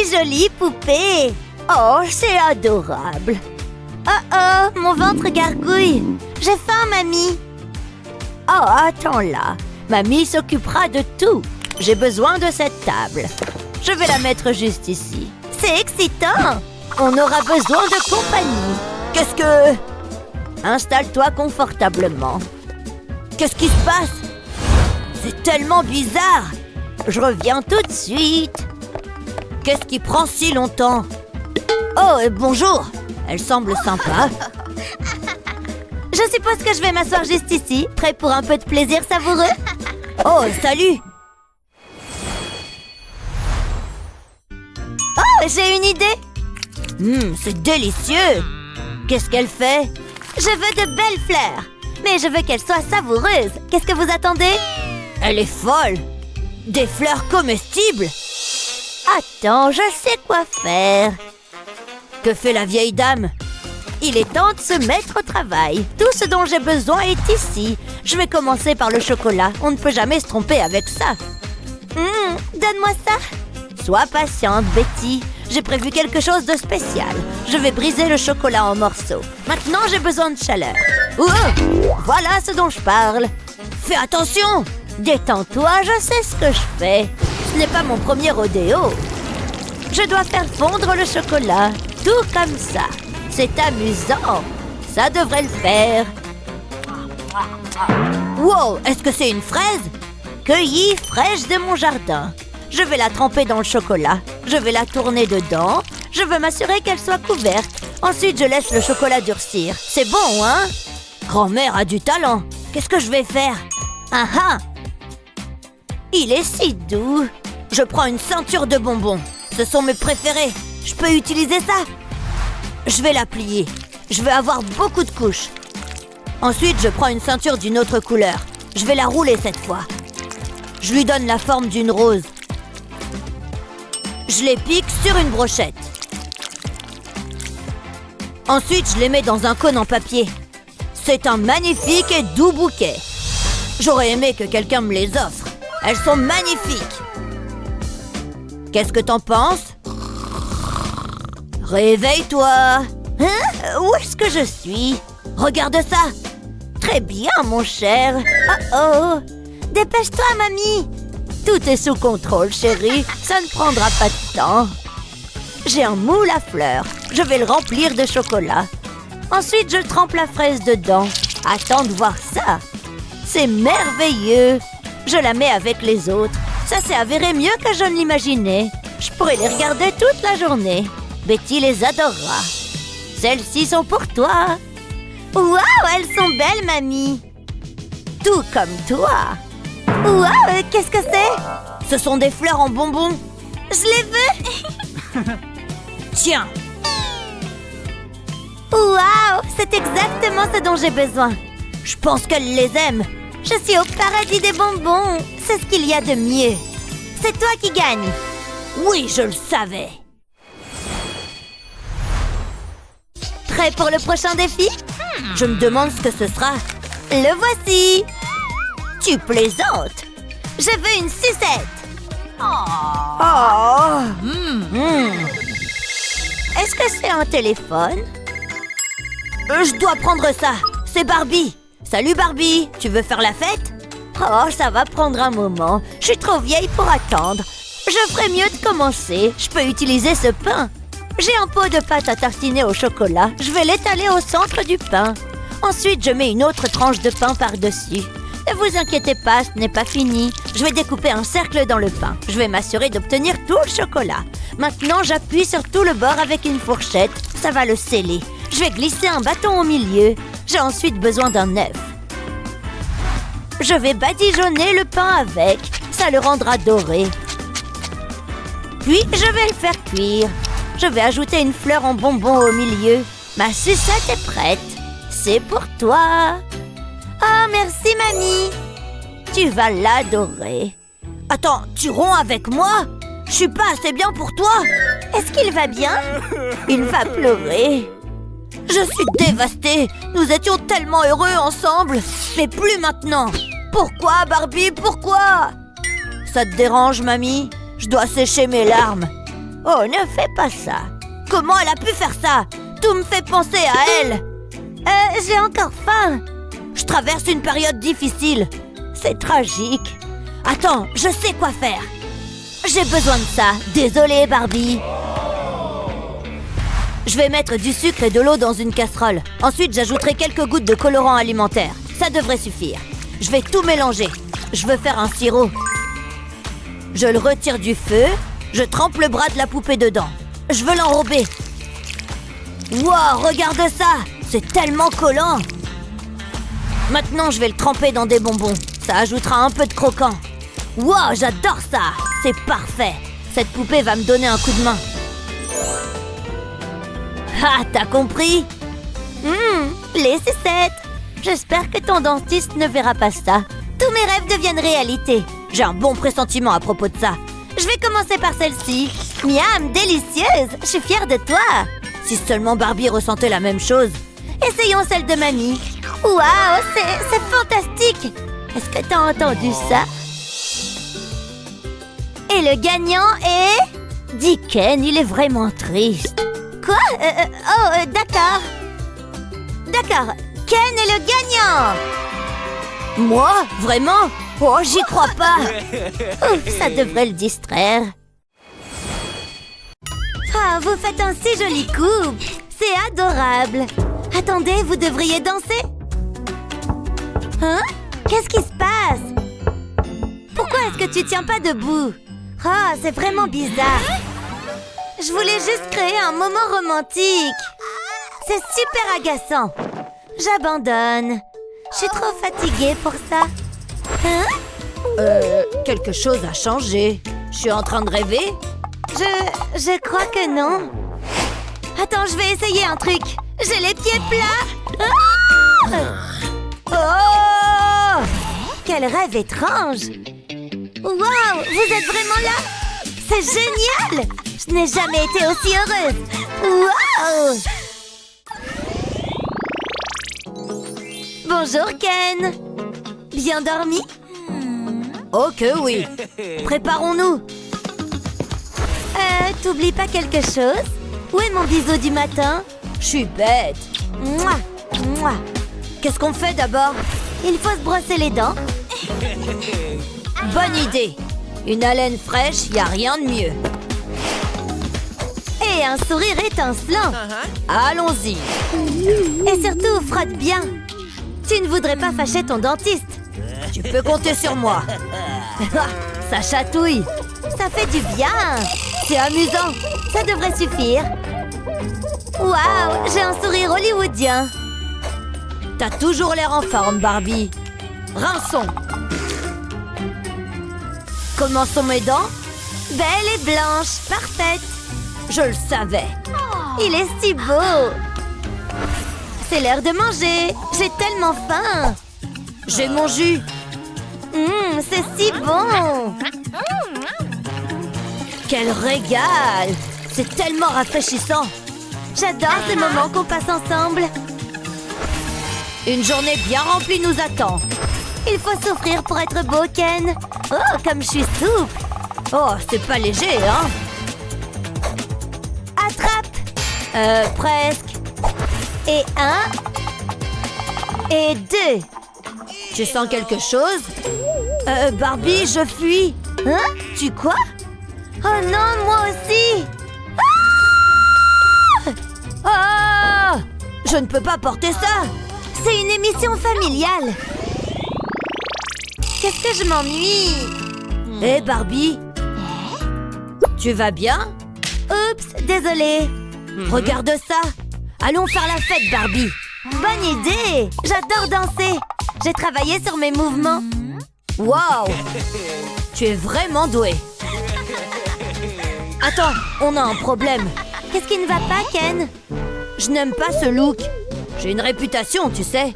jolie poupée! Oh, c'est adorable! Oh, mon ventre gargouille! J'ai faim, mamie! Oh, attends là! Mamie s'occupera de tout! J'ai besoin de cette table. Je vais la mettre juste ici. C'est excitant! On aura besoin de compagnie. Qu'est-ce que... Installe-toi confortablement. Qu'est-ce qui se passe? C'est tellement bizarre! Je reviens tout de suite. Qu'est-ce qui prend si longtemps? Oh, bonjour! Elle semble sympa. Je suppose que je vais m'asseoir juste ici, prêt pour un peu de plaisir savoureux. Oh, salut! Oh, j'ai une idée! C'est délicieux! Qu'est-ce qu'elle fait? Je veux de belles fleurs, mais je veux qu'elles soient savoureuses. Qu'est-ce que vous attendez? Elle est folle! Des fleurs comestibles? Attends, je sais quoi faire. Que fait la vieille dame? Il est temps de se mettre au travail. Tout ce dont j'ai besoin est ici. Je vais commencer par le chocolat. On ne peut jamais se tromper avec ça. Donne-moi ça. Sois patiente, Betty. J'ai prévu quelque chose de spécial. Je vais briser le chocolat en morceaux. Maintenant, j'ai besoin de chaleur. Voilà ce dont je parle. Fais attention. Détends-toi, je sais ce que je fais. Ce n'est pas mon premier rodéo. Je dois faire fondre le chocolat. Tout comme ça. C'est amusant. Ça devrait le faire. Wow, est-ce que c'est une fraise? Cueillie fraîche de mon jardin. Je vais la tremper dans le chocolat. Je vais la tourner dedans. Je veux m'assurer qu'elle soit couverte. Ensuite, je laisse le chocolat durcir. C'est bon, hein? Grand-mère a du talent. Qu'est-ce que je vais faire? Il est si doux. Je prends une ceinture de bonbons. Ce sont mes préférés. Je peux utiliser ça? Je vais la plier. Je veux avoir beaucoup de couches. Ensuite, je prends une ceinture d'une autre couleur. Je vais la rouler cette fois. Je lui donne la forme d'une rose. Je les pique sur une brochette. Ensuite, je les mets dans un cône en papier. C'est un magnifique et doux bouquet. J'aurais aimé que quelqu'un me les offre. Elles sont magnifiques. Qu'est-ce que t'en penses? Réveille-toi. Où est-ce que je suis? Regarde ça. Très bien, mon cher. Oh. Dépêche-toi, mamie. Tout est sous contrôle, chérie. Ça ne prendra pas de temps. J'ai un moule à fleurs. Je vais le remplir de chocolat. Ensuite, je trempe la fraise dedans. Attends de voir ça. C'est merveilleux. Je la mets avec les autres. Ça s'est avéré mieux que je ne l'imaginais. Je pourrais les regarder toute la journée. Betty les adorera. Celles-ci sont pour toi. Waouh, elles sont belles, mamie. Tout comme toi. Waouh, qu'est-ce que c'est? Ce sont des fleurs en bonbons. Je les veux. Tiens. Waouh, c'est exactement ce dont j'ai besoin. Je pense qu'elle les aime. Je suis au paradis des bonbons. C'est ce qu'il y a de mieux. C'est toi qui gagne. Oui, je le savais. Prêt pour le prochain défi? Je me demande ce que ce sera. Le voici. Tu plaisantes. Je veux une sucette. Est-ce que c'est un téléphone? Je dois prendre ça. C'est Barbie. Salut Barbie, tu veux faire la fête? Oh, ça va prendre un moment. Je suis trop vieille pour attendre. Je ferais mieux de commencer. Je peux utiliser ce pain. J'ai un pot de pâte à tartiner au chocolat. Je vais l'étaler au centre du pain. Ensuite, je mets une autre tranche de pain par-dessus. Ne vous inquiétez pas, ce n'est pas fini. Je vais découper un cercle dans le pain. Je vais m'assurer d'obtenir tout le chocolat. Maintenant, j'appuie sur tout le bord avec une fourchette. Ça va le sceller. Je vais glisser un bâton au milieu. J'ai ensuite besoin d'un œuf. Je vais badigeonner le pain avec. Ça le rendra doré. Puis, je vais le faire cuire. Je vais ajouter une fleur en bonbon au milieu. Ma sucette est prête. C'est pour toi. Oh, merci, mamie. Tu vas l'adorer. Attends, tu romps avec moi? Je suis pas assez bien pour toi. Est-ce qu'il va bien? Il va pleurer. Je suis dévastée. Nous étions tellement heureux ensemble. Mais plus maintenant. Pourquoi, Barbie? Pourquoi? Ça te dérange, mamie? Je dois sécher mes larmes. Oh, ne fais pas ça. Comment elle a pu faire ça? Tout me fait penser à elle. J'ai encore faim. Je traverse une période difficile. C'est tragique. Attends, je sais quoi faire. J'ai besoin de ça. Désolée, Barbie. Je vais mettre du sucre et de l'eau dans une casserole. Ensuite, j'ajouterai quelques gouttes de colorant alimentaire. Ça devrait suffire. Je vais tout mélanger. Je veux faire un sirop. Je le retire du feu. Je trempe le bras de la poupée dedans. Je veux l'enrober. Wow, regarde ça! C'est tellement collant! Maintenant, je vais le tremper dans des bonbons. Ça ajoutera un peu de croquant. Wow, j'adore ça! C'est parfait! Cette poupée va me donner un coup de main. Ah, t'as compris? Les sucettes! J'espère que ton dentiste ne verra pas ça. Tous mes rêves deviennent réalité. J'ai un bon pressentiment à propos de ça. Je vais commencer par celle-ci. Miam, délicieuse! Je suis fière de toi! Si seulement Barbie ressentait la même chose. Essayons celle de mamie. Waouh, c'est fantastique! Est-ce que t'as entendu ça? Et le gagnant est... Dis Ken, il est vraiment triste. Quoi? D'accord. D'accord, Ken est le gagnant! Moi? Vraiment? Oh, j'y crois pas! Ouf, ça devrait le distraire. Ah, vous faites un si joli couple! C'est adorable! Attendez, vous devriez danser? Hein? Qu'est-ce qui se passe? Pourquoi est-ce que tu tiens pas debout? Ah, c'est vraiment bizarre! Je voulais juste créer un moment romantique! C'est super agaçant! J'abandonne! Je suis trop fatiguée pour ça! Hein? Quelque chose a changé. Je suis en train de rêver? Je crois que non. Attends, je vais essayer un truc. J'ai les pieds plats. Oh! Quel rêve étrange! Waouh! Vous êtes vraiment là? C'est génial! Je n'ai jamais été aussi heureuse! Waouh! Bonjour, Ken! Bien dormi? Oh que oui! Préparons-nous! T'oublies pas quelque chose? Où est mon bisou du matin? Je suis bête! Mouah! Mouah! Qu'est-ce qu'on fait d'abord? Il faut se brosser les dents. Bonne idée! Une haleine fraîche, y a rien de mieux. Et un sourire étincelant. Allons-y! Et surtout, frotte bien! Tu ne voudrais pas fâcher ton dentiste? Tu peux compter sur moi. Ça chatouille. Ça fait du bien. C'est amusant. Ça devrait suffire. Waouh, j'ai un sourire hollywoodien. T'as toujours l'air en forme, Barbie. Rinçons. Comment sont mes dents? Belle et blanche, parfaite. Je le savais. Il est si beau. C'est l'heure de manger. J'ai tellement faim. J'ai mon jus. C'est si bon. Quel régal. C'est tellement rafraîchissant. J'adore ces moments qu'on passe ensemble. Une journée bien remplie nous attend. Il faut souffrir pour être beau, Ken. Oh, comme je suis souple. Oh, c'est pas léger, hein? Attrape. Presque. Et 1. Et 2. Tu sens quelque chose? Barbie, je fuis. Hein? Tu quoi? Oh non, moi aussi. Ah! Je ne peux pas porter ça. C'est une émission familiale. Qu'est-ce que je m'ennuie? Hé, Barbie. Tu vas bien? Oups, désolée. Regarde ça. Allons faire la fête, Barbie. Bonne idée. J'adore danser. J'ai travaillé sur mes mouvements. Waouh! Tu es vraiment douée. Attends, on a un problème. Qu'est-ce qui ne va pas, Ken? Je n'aime pas ce look. J'ai une réputation, tu sais.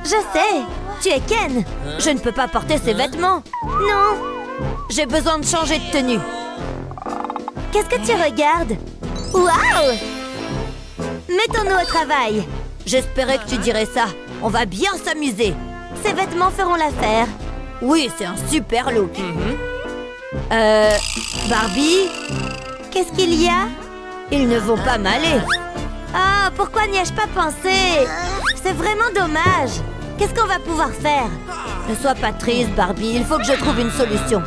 Je sais. Tu es Ken. Je ne peux pas porter ces vêtements. Non. J'ai besoin de changer de tenue. Qu'est-ce que tu regardes? Waouh! Mettons-nous au travail. J'espérais que tu dirais ça. On va bien s'amuser. Ces vêtements feront l'affaire. Oui, c'est un super look. Barbie, Qu'est-ce qu'il y a? Ils ne vont pas m'aller. Ah, pourquoi n'y ai-je pas pensé? C'est vraiment dommage. Qu'est-ce qu'on va pouvoir faire? Ne sois pas triste, Barbie. Il faut que je trouve une solution.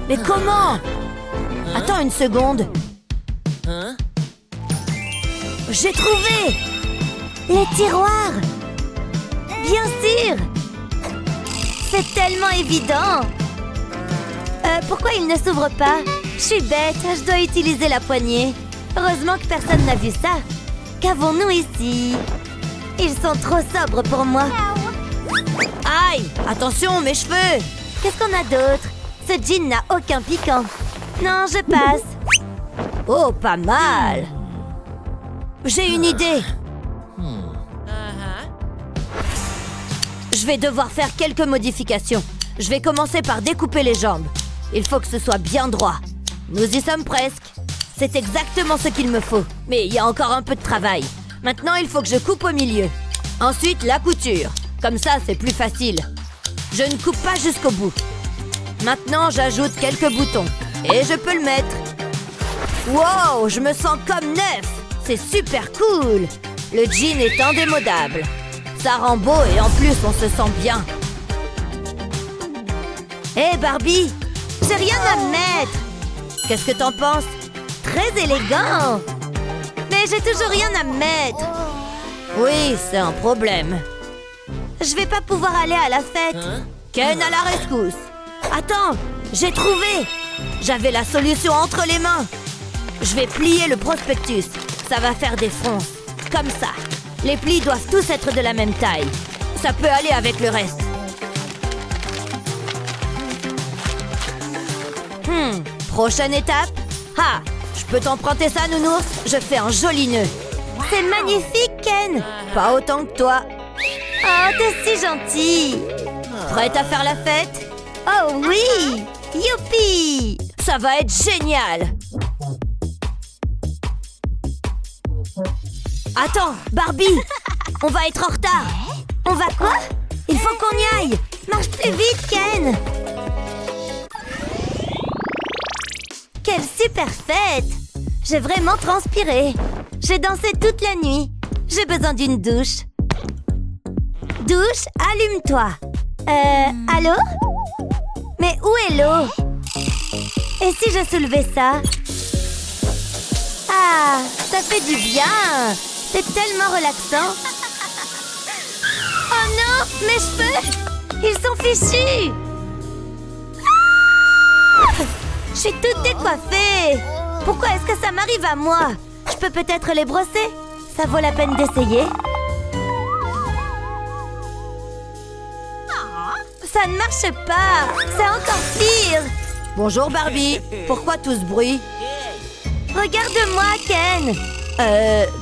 Mais comment? Attends une seconde. J'ai trouvé! Les tiroirs! Bien sûr! C'est tellement évident! Pourquoi il ne s'ouvre pas? Je suis bête, je dois utiliser la poignée. Heureusement que personne n'a vu ça. Qu'avons-nous ici? Ils sont trop sobres pour moi. Aïe! Attention, mes cheveux! Qu'est-ce qu'on a d'autre? Ce jean n'a aucun piquant. Non, je passe. Oh, pas mal! J'ai une idée. Je vais devoir faire quelques modifications. Je vais commencer par découper les jambes. Il faut que ce soit bien droit. Nous y sommes presque. C'est exactement ce qu'il me faut. Mais il y a encore un peu de travail. Maintenant, il faut que je coupe au milieu. Ensuite, la couture. Comme ça, c'est plus facile. Je ne coupe pas jusqu'au bout. Maintenant, j'ajoute quelques boutons. Et je peux le mettre. Wow, je me sens comme neuf. C'est super cool. Le jean est indémodable. Ça rend beau et en plus, on se sent bien. Hé, Barbie, j'ai rien à mettre. Qu'est-ce que t'en penses? Très élégant. Mais j'ai toujours rien à mettre. Oui, c'est un problème. Je vais pas pouvoir aller à la fête. Ken à la rescousse. Attends, j'ai trouvé. J'avais la solution entre les mains. Je vais plier le prospectus. Ça va faire des fronces. Comme ça. Les plis doivent tous être de la même taille. Ça peut aller avec le reste. Prochaine étape. Ah, je peux t'emprunter ça, nounours? Je fais un joli nœud. C'est magnifique, Ken. Pas autant que toi. Oh, t'es si gentil. Prête à faire la fête? Oh oui! Youpi! Ça va être génial. Attends, Barbie! On va être en retard. On va quoi? Il faut qu'on y aille. Marche plus vite, Ken. Quelle super fête! J'ai vraiment transpiré. J'ai dansé toute la nuit. J'ai besoin d'une douche. Douche, allume-toi. Allô? Mais où est l'eau? Et si je soulevais ça? Ah, ça fait du bien. C'est tellement relaxant. Oh non, mes cheveux! Ils sont fichus! Ah! Je suis toute décoiffée. Pourquoi est-ce que ça m'arrive à moi? Je peux peut-être les brosser? Ça vaut la peine d'essayer. Ça ne marche pas. C'est encore pire. Bonjour Barbie. Pourquoi tout ce bruit? Regarde-moi, Ken.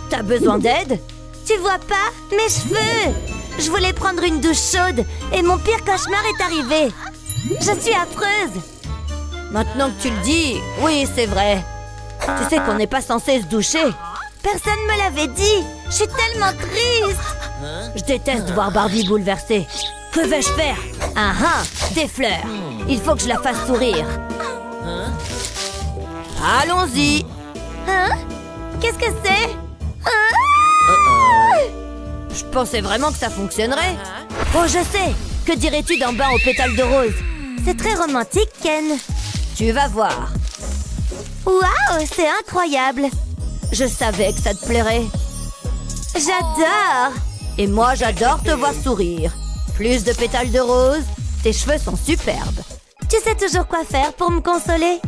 T'as besoin d'aide? Tu vois pas? Mes cheveux. Je voulais prendre une douche chaude et mon pire cauchemar est arrivé. Je suis affreuse. Maintenant que tu le dis, oui, c'est vrai. Tu sais qu'on n'est pas censé se doucher. Personne me l'avait dit. Je suis tellement triste. Je déteste voir Barbie bouleversée. Que vais-je faire? Des fleurs. Il faut que je la fasse sourire. Allons-y. Qu'est-ce que c'est? Je pensais vraiment que ça fonctionnerait. Oh, je sais. Que dirais-tu d'un bain aux pétales de rose? C'est très romantique, Ken. Tu vas voir. Waouh, c'est incroyable. Je savais que ça te plairait. J'adore. Et moi, j'adore te voir sourire. Plus de pétales de rose, tes cheveux sont superbes. Tu sais toujours quoi faire pour me consoler?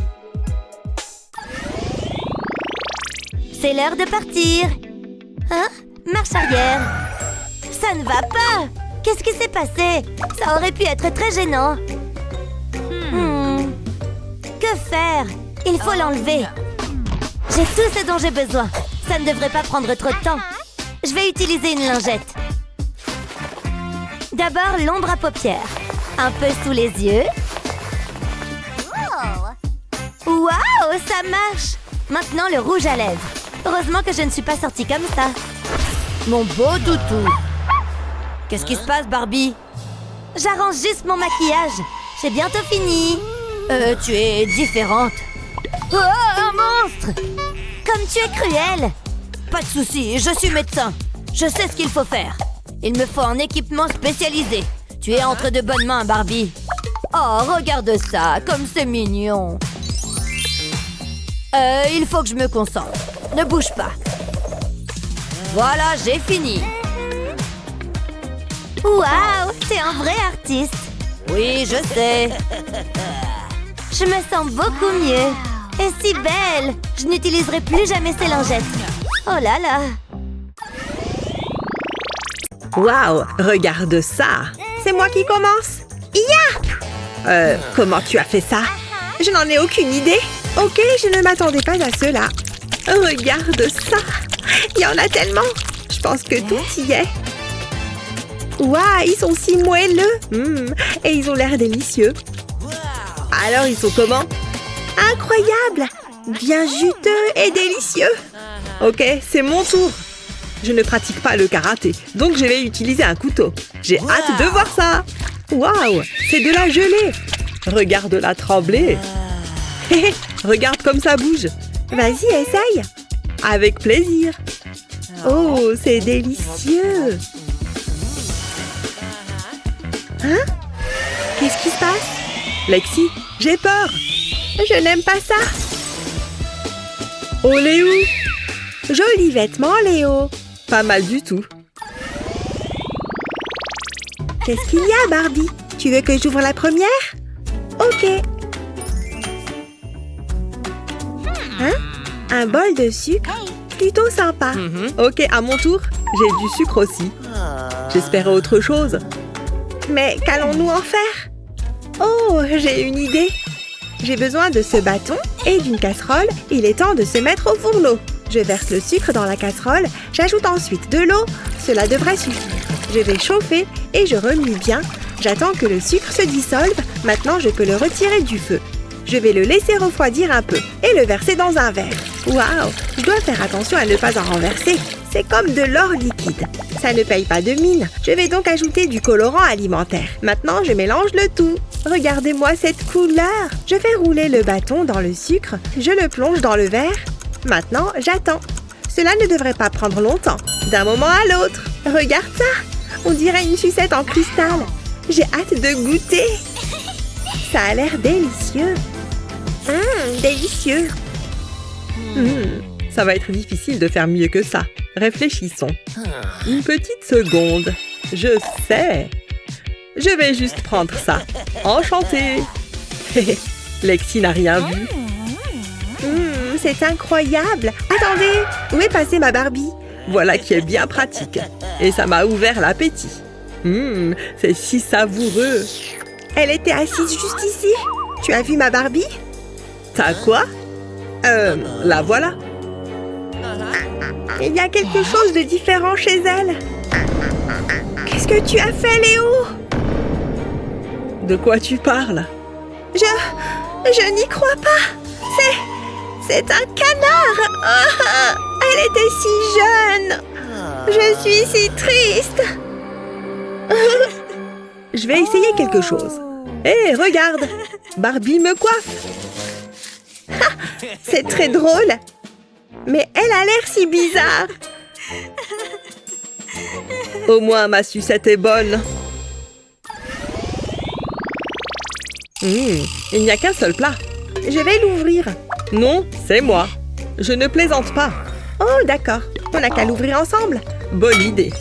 C'est l'heure de partir. Marche arrière. Ça ne va pas. Qu'est-ce qui s'est passé? Ça aurait pu être très gênant. Que faire? Il faut l'enlever. J'ai tout ce dont j'ai besoin. Ça ne devrait pas prendre trop de temps. Je vais utiliser une lingette. D'abord, l'ombre à paupières. Un peu sous les yeux. Waouh, ça marche! Maintenant, le rouge à lèvres. Heureusement que je ne suis pas sortie comme ça. Mon beau toutou. Qu'est-ce qui se passe, Barbie? J'arrange juste mon maquillage. J'ai bientôt fini. Tu es différente. Oh, un monstre! Comme tu es cruel. Pas de souci, je suis médecin. Je sais ce qu'il faut faire. Il me faut un équipement spécialisé. Tu es entre de bonnes mains, Barbie. Oh, regarde ça, comme c'est mignon. Il faut que je me concentre. Ne bouge pas. Voilà, j'ai fini. Waouh, t'es un vrai artiste. Oui, je sais. Je me sens beaucoup mieux. Et si belle. Je n'utiliserai plus jamais ces lingettes. Oh là là. Waouh, regarde ça. C'est moi qui commence. Ya! Comment tu as fait ça? Je n'en ai aucune idée. Ok, je ne m'attendais pas à cela. Regarde ça. Il y en a tellement. Je pense que tout y est. Waouh, ils sont si moelleux. Et ils ont l'air délicieux. Alors, ils sont comment? Incroyable! Bien juteux et délicieux. Ok, c'est mon tour. Je ne pratique pas le karaté, donc je vais utiliser un couteau. J'ai hâte de voir ça. Waouh, c'est de la gelée. Regarde-la trembler. Regarde comme ça bouge. Vas-y, essaye. Avec plaisir. Oh, c'est délicieux. Hein? Qu'est-ce qui se passe? Lexi, j'ai peur. Je n'aime pas ça. Oh, Léo. Joli vêtement, Léo. Pas mal du tout. Qu'est-ce qu'il y a, Barbie? Tu veux que j'ouvre la première? Ok. Hein? Un bol de sucre? Plutôt sympa. Ok, à mon tour. J'ai du sucre aussi. J'espérais autre chose. Mais qu'allons-nous en faire? Oh, j'ai une idée. J'ai besoin de ce bâton et d'une casserole. Il est temps de se mettre au fourneau. Je verse le sucre dans la casserole. J'ajoute ensuite de l'eau. Cela devrait suffire. Je vais chauffer et je remue bien. J'attends que le sucre se dissolve. Maintenant, je peux le retirer du feu. Je vais le laisser refroidir un peu et le verser dans un verre. Waouh! Je dois faire attention à ne pas en renverser. C'est comme de l'or liquide. Ça ne paye pas de mine. Je vais donc ajouter du colorant alimentaire. Maintenant, je mélange le tout. Regardez-moi cette couleur. Je fais rouler le bâton dans le sucre. Je le plonge dans le verre. Maintenant, j'attends. Cela ne devrait pas prendre longtemps. D'un moment à l'autre. Regarde ça. On dirait une sucette en cristal. J'ai hâte de goûter. Ça a l'air délicieux. Délicieux. Ça va être difficile de faire mieux que ça. Réfléchissons. Une petite seconde. Je sais. Je vais juste prendre ça. Enchantée. Lexi n'a rien vu. C'est incroyable. Attendez, où est passée ma Barbie? Voilà qui est bien pratique. Et ça m'a ouvert l'appétit. C'est si savoureux. Elle était assise juste ici. Tu as vu ma Barbie? T'as quoi? La voilà. Il y a quelque chose de différent chez elle. Qu'est-ce que tu as fait, Léo? De quoi tu parles? Je n'y crois pas. C'est un canard. Elle était si jeune. Je suis si triste. Je vais essayer quelque chose. Hé, regarde. Barbie me coiffe. C'est très drôle. Mais elle a l'air si bizarre. Au moins, ma sucette est bonne. Il n'y a qu'un seul plat. Je vais l'ouvrir. Non, c'est moi. Je ne plaisante pas. Oh, d'accord. On n'a qu'à l'ouvrir ensemble. Bonne idée.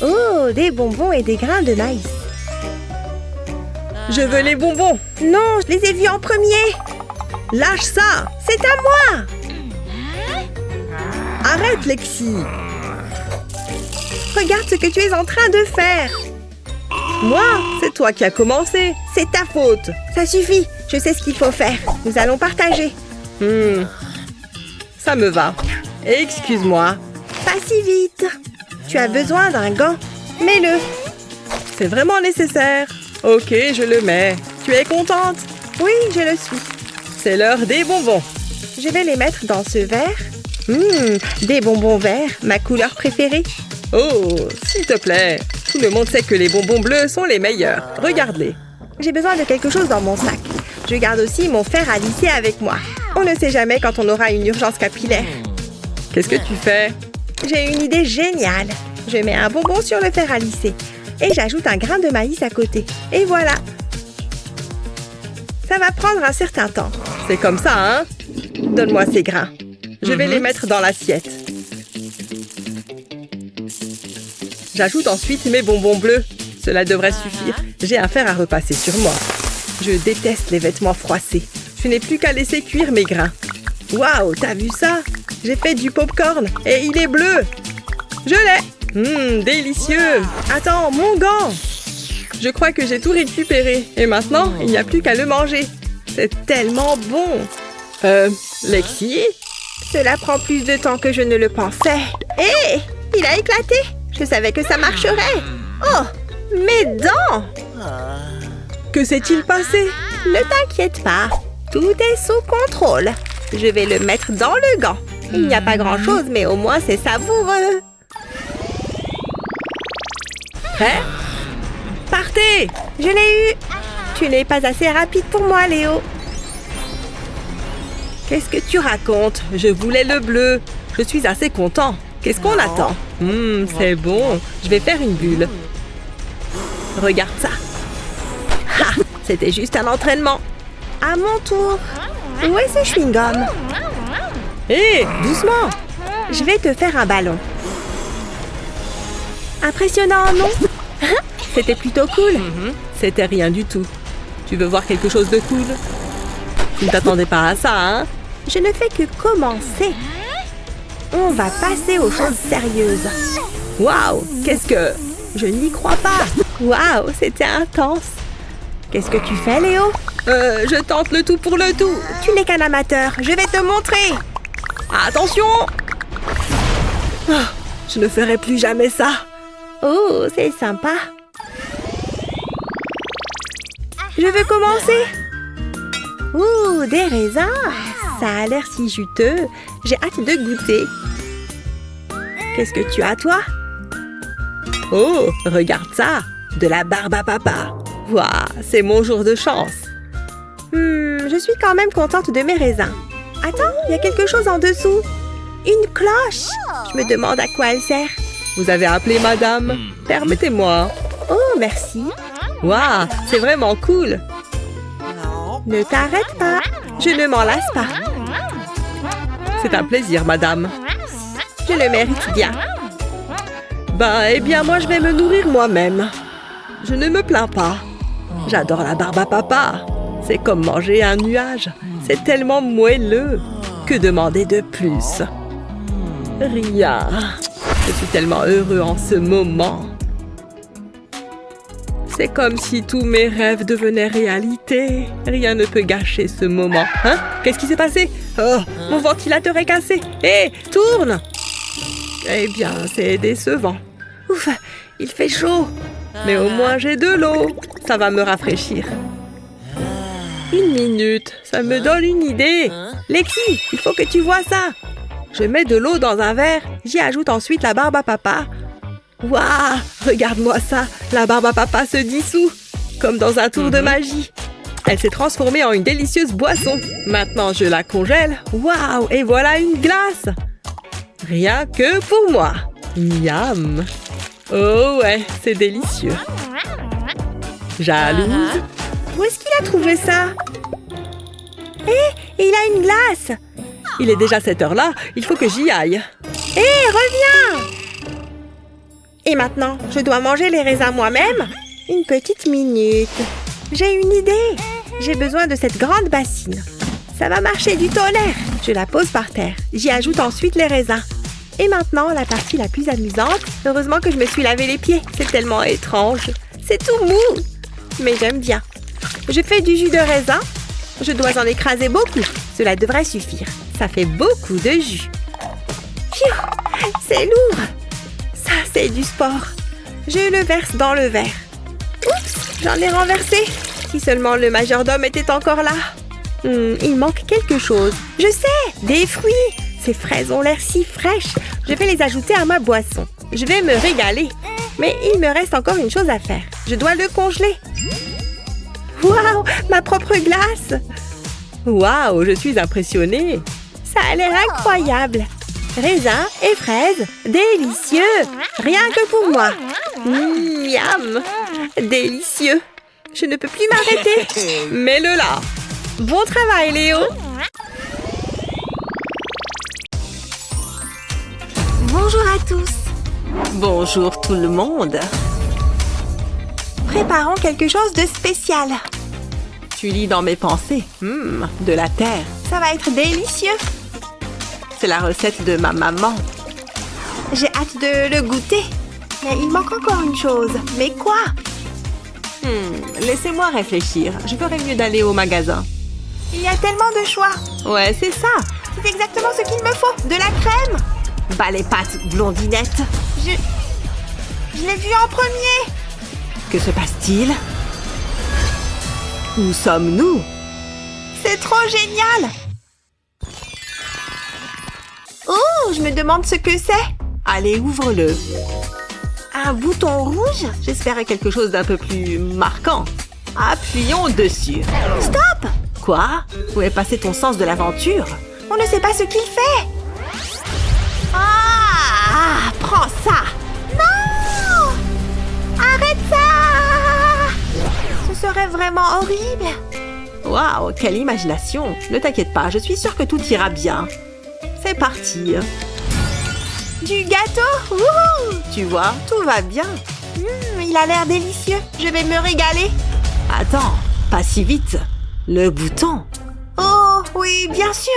Oh, des bonbons et des grains de maïs. Je veux les bonbons. Non, je les ai vus en premier. Lâche ça. C'est à moi. Arrête, Lexi. Regarde ce que tu es en train de faire. Moi, c'est toi qui as commencé. C'est ta faute. Ça suffit. Je sais ce qu'il faut faire. Nous allons partager. Ça me va. Excuse-moi. Pas si vite. Tu as besoin d'un gant. Mets-le. C'est vraiment nécessaire. Ok, je le mets. Tu es contente? Oui, je le suis. C'est l'heure des bonbons. Je vais les mettre dans ce verre. Des bonbons verts, ma couleur préférée. Oh, s'il te plaît. Tout le monde sait que les bonbons bleus sont les meilleurs. Regarde-les. J'ai besoin de quelque chose dans mon sac. Je garde aussi mon fer à lisser avec moi. On ne sait jamais quand on aura une urgence capillaire. Qu'est-ce que tu fais? J'ai une idée géniale. Je mets un bonbon sur le fer à lisser et j'ajoute un grain de maïs à côté. Et voilà. Ça va prendre un certain temps. C'est comme ça, hein? Donne-moi ces grains. Je vais les mettre dans l'assiette. J'ajoute ensuite mes bonbons bleus. Cela devrait suffire. J'ai un fer à repasser sur moi. Je déteste les vêtements froissés. Je n'ai plus qu'à laisser cuire mes grains. Waouh, t'as vu ça? J'ai fait du popcorn et il est bleu. Je l'ai. Délicieux. Attends, mon gant. Je crois que j'ai tout récupéré. Et maintenant, il n'y a plus qu'à le manger. C'est tellement bon. Lexi? Cela prend plus de temps que je ne le pensais. Hé! Il a éclaté! Je savais que ça marcherait. Oh! Mes dents! Que s'est-il passé? Ne t'inquiète pas. Tout est sous contrôle. Je vais le mettre dans le gant. Il n'y a pas grand-chose, mais au moins c'est savoureux. Prêt? Partez! Je l'ai eu! Tu n'es pas assez rapide pour moi, Léo. Qu'est-ce que tu racontes? Je voulais le bleu. Je suis assez content. Qu'est-ce qu'on attend? C'est bon. Je vais faire une bulle. Regarde ça. Ha! C'était juste un entraînement. À mon tour. Où est ce chewing-gum? Hé, doucement. Je vais te faire un ballon. Impressionnant, non? C'était plutôt cool. C'était rien du tout. Tu veux voir quelque chose de cool? Tu ne t'attendais pas à ça, hein? Je ne fais que commencer. On va passer aux choses sérieuses. Waouh, qu'est-ce que... Je n'y crois pas. Waouh, c'était intense. Qu'est-ce que tu fais, Léo? Je tente le tout pour le tout. Tu n'es qu'un amateur. Je vais te montrer. Attention! Oh, je ne ferai plus jamais ça. Oh, c'est sympa. Je veux commencer. Ouh, des raisins. Ça a l'air si juteux. J'ai hâte de goûter. Qu'est-ce que tu as, toi? Oh, regarde ça. De la barbe à papa. Waouh, c'est mon jour de chance. Je suis quand même contente de mes raisins. Attends, il y a quelque chose en dessous. Une cloche. Je me demande à quoi elle sert. Vous avez appelé madame? Permettez-moi. Oh, merci. Waouh, c'est vraiment cool. Ne t'arrête pas. Je ne m'en lasse pas. C'est un plaisir, madame. Je le mérite bien. Eh bien, moi, je vais me nourrir moi-même. Je ne me plains pas. J'adore la barbe à papa. C'est comme manger un nuage. C'est tellement moelleux. Que demander de plus? Rien. Je suis tellement heureux en ce moment. C'est comme si tous mes rêves devenaient réalité. Rien ne peut gâcher ce moment. Hein? Qu'est-ce qui s'est passé? Oh, mon ventilateur est cassé. Hé, tourne! Eh bien, c'est décevant. Ouf, il fait chaud. Mais au moins, j'ai de l'eau. Ça va me rafraîchir. Une minute, ça me donne une idée. Lexi, il faut que tu vois ça. Je mets de l'eau dans un verre. J'y ajoute ensuite la barbe à papa. Waouh, regarde-moi ça. La barbe à papa se dissout. Comme dans un tour de magie. Elle s'est transformée en une délicieuse boisson. Maintenant, je la congèle. Waouh, et voilà une glace. Rien que pour moi. Miam. Oh ouais, c'est délicieux. Jalouse. Où est-ce qu'il a trouvé ça? Hé, il a une glace. Il est déjà cette heure-là, il faut que j'y aille. Hé, reviens! Et maintenant, je dois manger les raisins moi-même? Une petite minute. J'ai une idée. J'ai besoin de cette grande bassine. Ça va marcher du tonnerre. Je la pose par terre. J'y ajoute ensuite les raisins. Et maintenant, la partie la plus amusante. Heureusement que je me suis lavé les pieds. C'est tellement étrange. C'est tout mou. Mais j'aime bien. Je fais du jus de raisin. Je dois en écraser beaucoup. Cela devrait suffire. Ça fait beaucoup de jus. Pfiou, c'est lourd. Ça, c'est du sport. Je le verse dans le verre. Oups, j'en ai renversé. Si seulement le majordome était encore là. Il manque quelque chose. Je sais, des fruits. Ces fraises ont l'air si fraîches. Je vais les ajouter à ma boisson. Je vais me régaler. Mais il me reste encore une chose à faire. Je dois le congeler. Waouh, ma propre glace. Waouh, je suis impressionnée. Ça a l'air incroyable. Raisins et fraises, délicieux. Rien que pour moi. Miam, délicieux. Je ne peux plus m'arrêter. Mets-le là. Bon travail, Léo. Bonjour à tous. Bonjour tout le monde. Préparons quelque chose de spécial. Tu lis dans mes pensées. De la terre. Ça va être délicieux. C'est la recette de ma maman. J'ai hâte de le goûter. Mais il manque encore une chose. Mais quoi? Laissez-moi réfléchir. Je ferais mieux d'aller au magasin. Il y a tellement de choix. Ouais, c'est ça. C'est exactement ce qu'il me faut. De la crème. Bah les pâtes, blondinette. Je l'ai vu en premier. Que se passe-t-il? Où sommes-nous? C'est trop génial. Oh, je me demande ce que c'est. Allez, ouvre-le. Un bouton rouge? J'espérais quelque chose d'un peu plus marquant. Appuyons dessus. Stop! Quoi? Où est passé ton sens de l'aventure? On ne sait pas ce qu'il fait. Ah, prends ça. Non! Arrête ça! Ce serait vraiment horrible. Waouh, quelle imagination! Ne t'inquiète pas, je suis sûre que tout ira bien. C'est parti. Du gâteau? Wouhou! Tu vois, tout va bien. Il a l'air délicieux. Je vais me régaler. Attends, pas si vite. Le bouton. Oh, oui, bien sûr.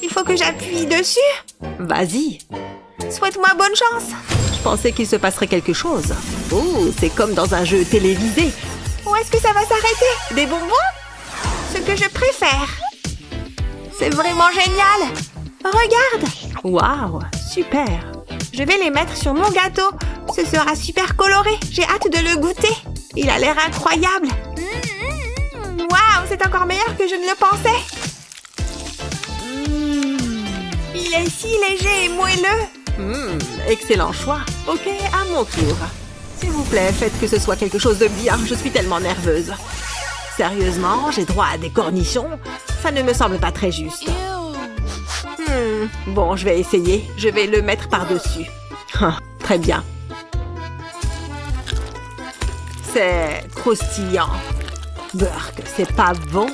Il faut que j'appuie dessus. Vas-y. Souhaite-moi bonne chance. Je pensais qu'il se passerait quelque chose. Oh, c'est comme dans un jeu télévisé. Où est-ce que ça va s'arrêter? Des bonbons? Ce que je préfère. C'est vraiment génial. Regarde. Waouh, super. Je vais les mettre sur mon gâteau. Ce sera super coloré. J'ai hâte de le goûter. Il a l'air incroyable. Waouh, c'est encore meilleur que je ne le pensais. Il est si léger et moelleux. Excellent choix. Ok, à mon tour. S'il vous plaît, faites que ce soit quelque chose de bien. Je suis tellement nerveuse. Sérieusement, j'ai droit à des cornichons? Ça ne me semble pas très juste. Bon, je vais essayer. Je vais le mettre par-dessus. Très bien. C'est croustillant. Burk, c'est pas bon.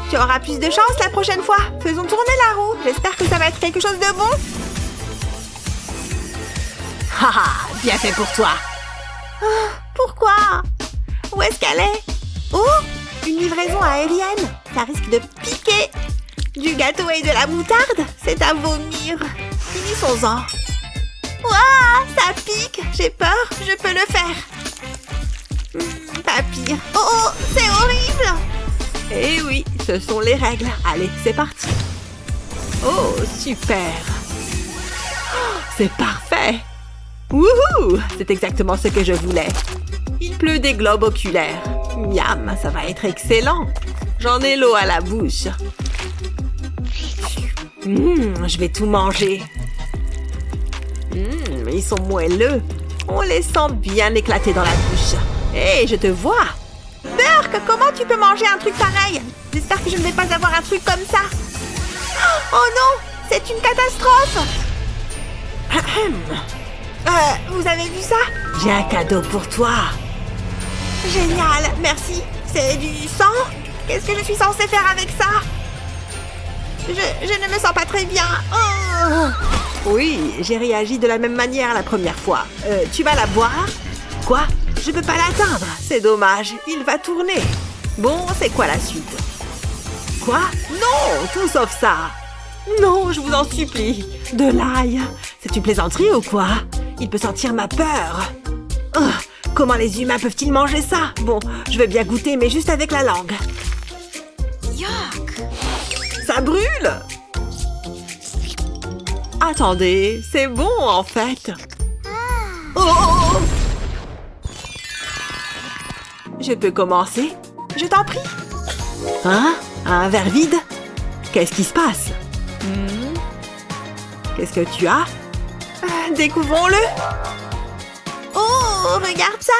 Tu auras plus de chance la prochaine fois. Faisons tourner la roue. J'espère que ça va être quelque chose de bon. Haha, bien fait pour toi. Pourquoi? Où est-ce qu'elle est? Oh, une livraison aérienne. Ça risque de piquer. Du gâteau et de la moutarde, c'est à vomir. Finissons-en. Ouah, ça pique. J'ai peur, je peux le faire. Pas pire. Oh, c'est horrible. Eh oui, ce sont les règles. Allez, c'est parti. Oh, super. Oh, c'est parfait. Wouhou! C'est exactement ce que je voulais. Il pleut des globes oculaires. Miam, ça va être excellent. J'en ai l'eau à la bouche. Je vais tout manger. Ils sont moelleux. On les sent bien éclatés dans la bouche. Hé, je te vois. Burk, comment tu peux manger un truc pareil? J'espère que je ne vais pas avoir un truc comme ça. Oh non, c'est une catastrophe. Vous avez vu ça? J'ai un cadeau pour toi. Génial, merci. C'est du sang? Qu'est-ce que je suis censée faire avec ça? Je ne me sens pas très bien. Oh. Oui, j'ai réagi de la même manière la première fois. Tu vas la boire? Quoi? Je peux pas l'atteindre. C'est dommage, il va tourner. Bon, c'est quoi la suite? Quoi? Non, tout sauf ça. Non, je vous en supplie. De l'ail. C'est une plaisanterie ou quoi? Il peut sentir ma peur. Oh, comment les humains peuvent-ils manger ça? Bon, je veux bien goûter, mais juste avec la langue. Yuck. Ça brûle! Attendez, c'est bon en fait. Oh! Je peux commencer? Je t'en prie. Hein? Un verre vide? Qu'est-ce qui se passe? Qu'est-ce que tu as? Découvrons-le. Oh, regarde ça.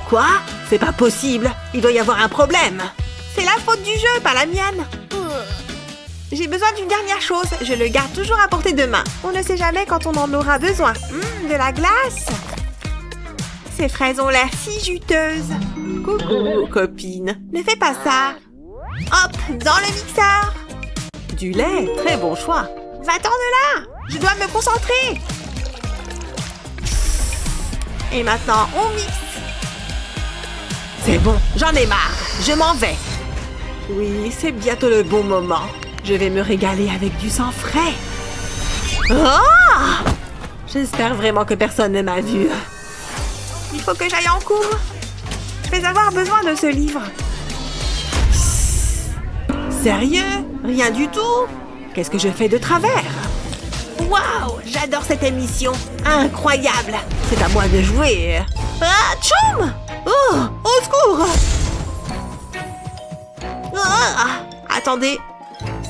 Quoi? C'est pas possible. Il doit y avoir un problème. C'est la faute du jeu, pas la mienne. J'ai besoin d'une dernière chose. Je le garde toujours à portée de main. On ne sait jamais quand on en aura besoin. De la glace. Ces fraises ont l'air si juteuses. Coucou, copine. Ne fais pas ça. Hop, dans le mixeur. Du lait, très bon choix. Va-t'en de là. Je dois me concentrer. Et maintenant, on mixe. C'est bon, j'en ai marre. Je m'en vais. Oui, c'est bientôt le bon moment. Je vais me régaler avec du sang frais. Oh! J'espère vraiment que personne ne m'a vu. Il faut que j'aille en cours. Je vais avoir besoin de ce livre. Sérieux? Rien du tout? Qu'est-ce que je fais de travers? Waouh! J'adore cette émission. Incroyable! C'est à moi de jouer. Ah, tchoum! Oh! Au secours! Ah, attendez.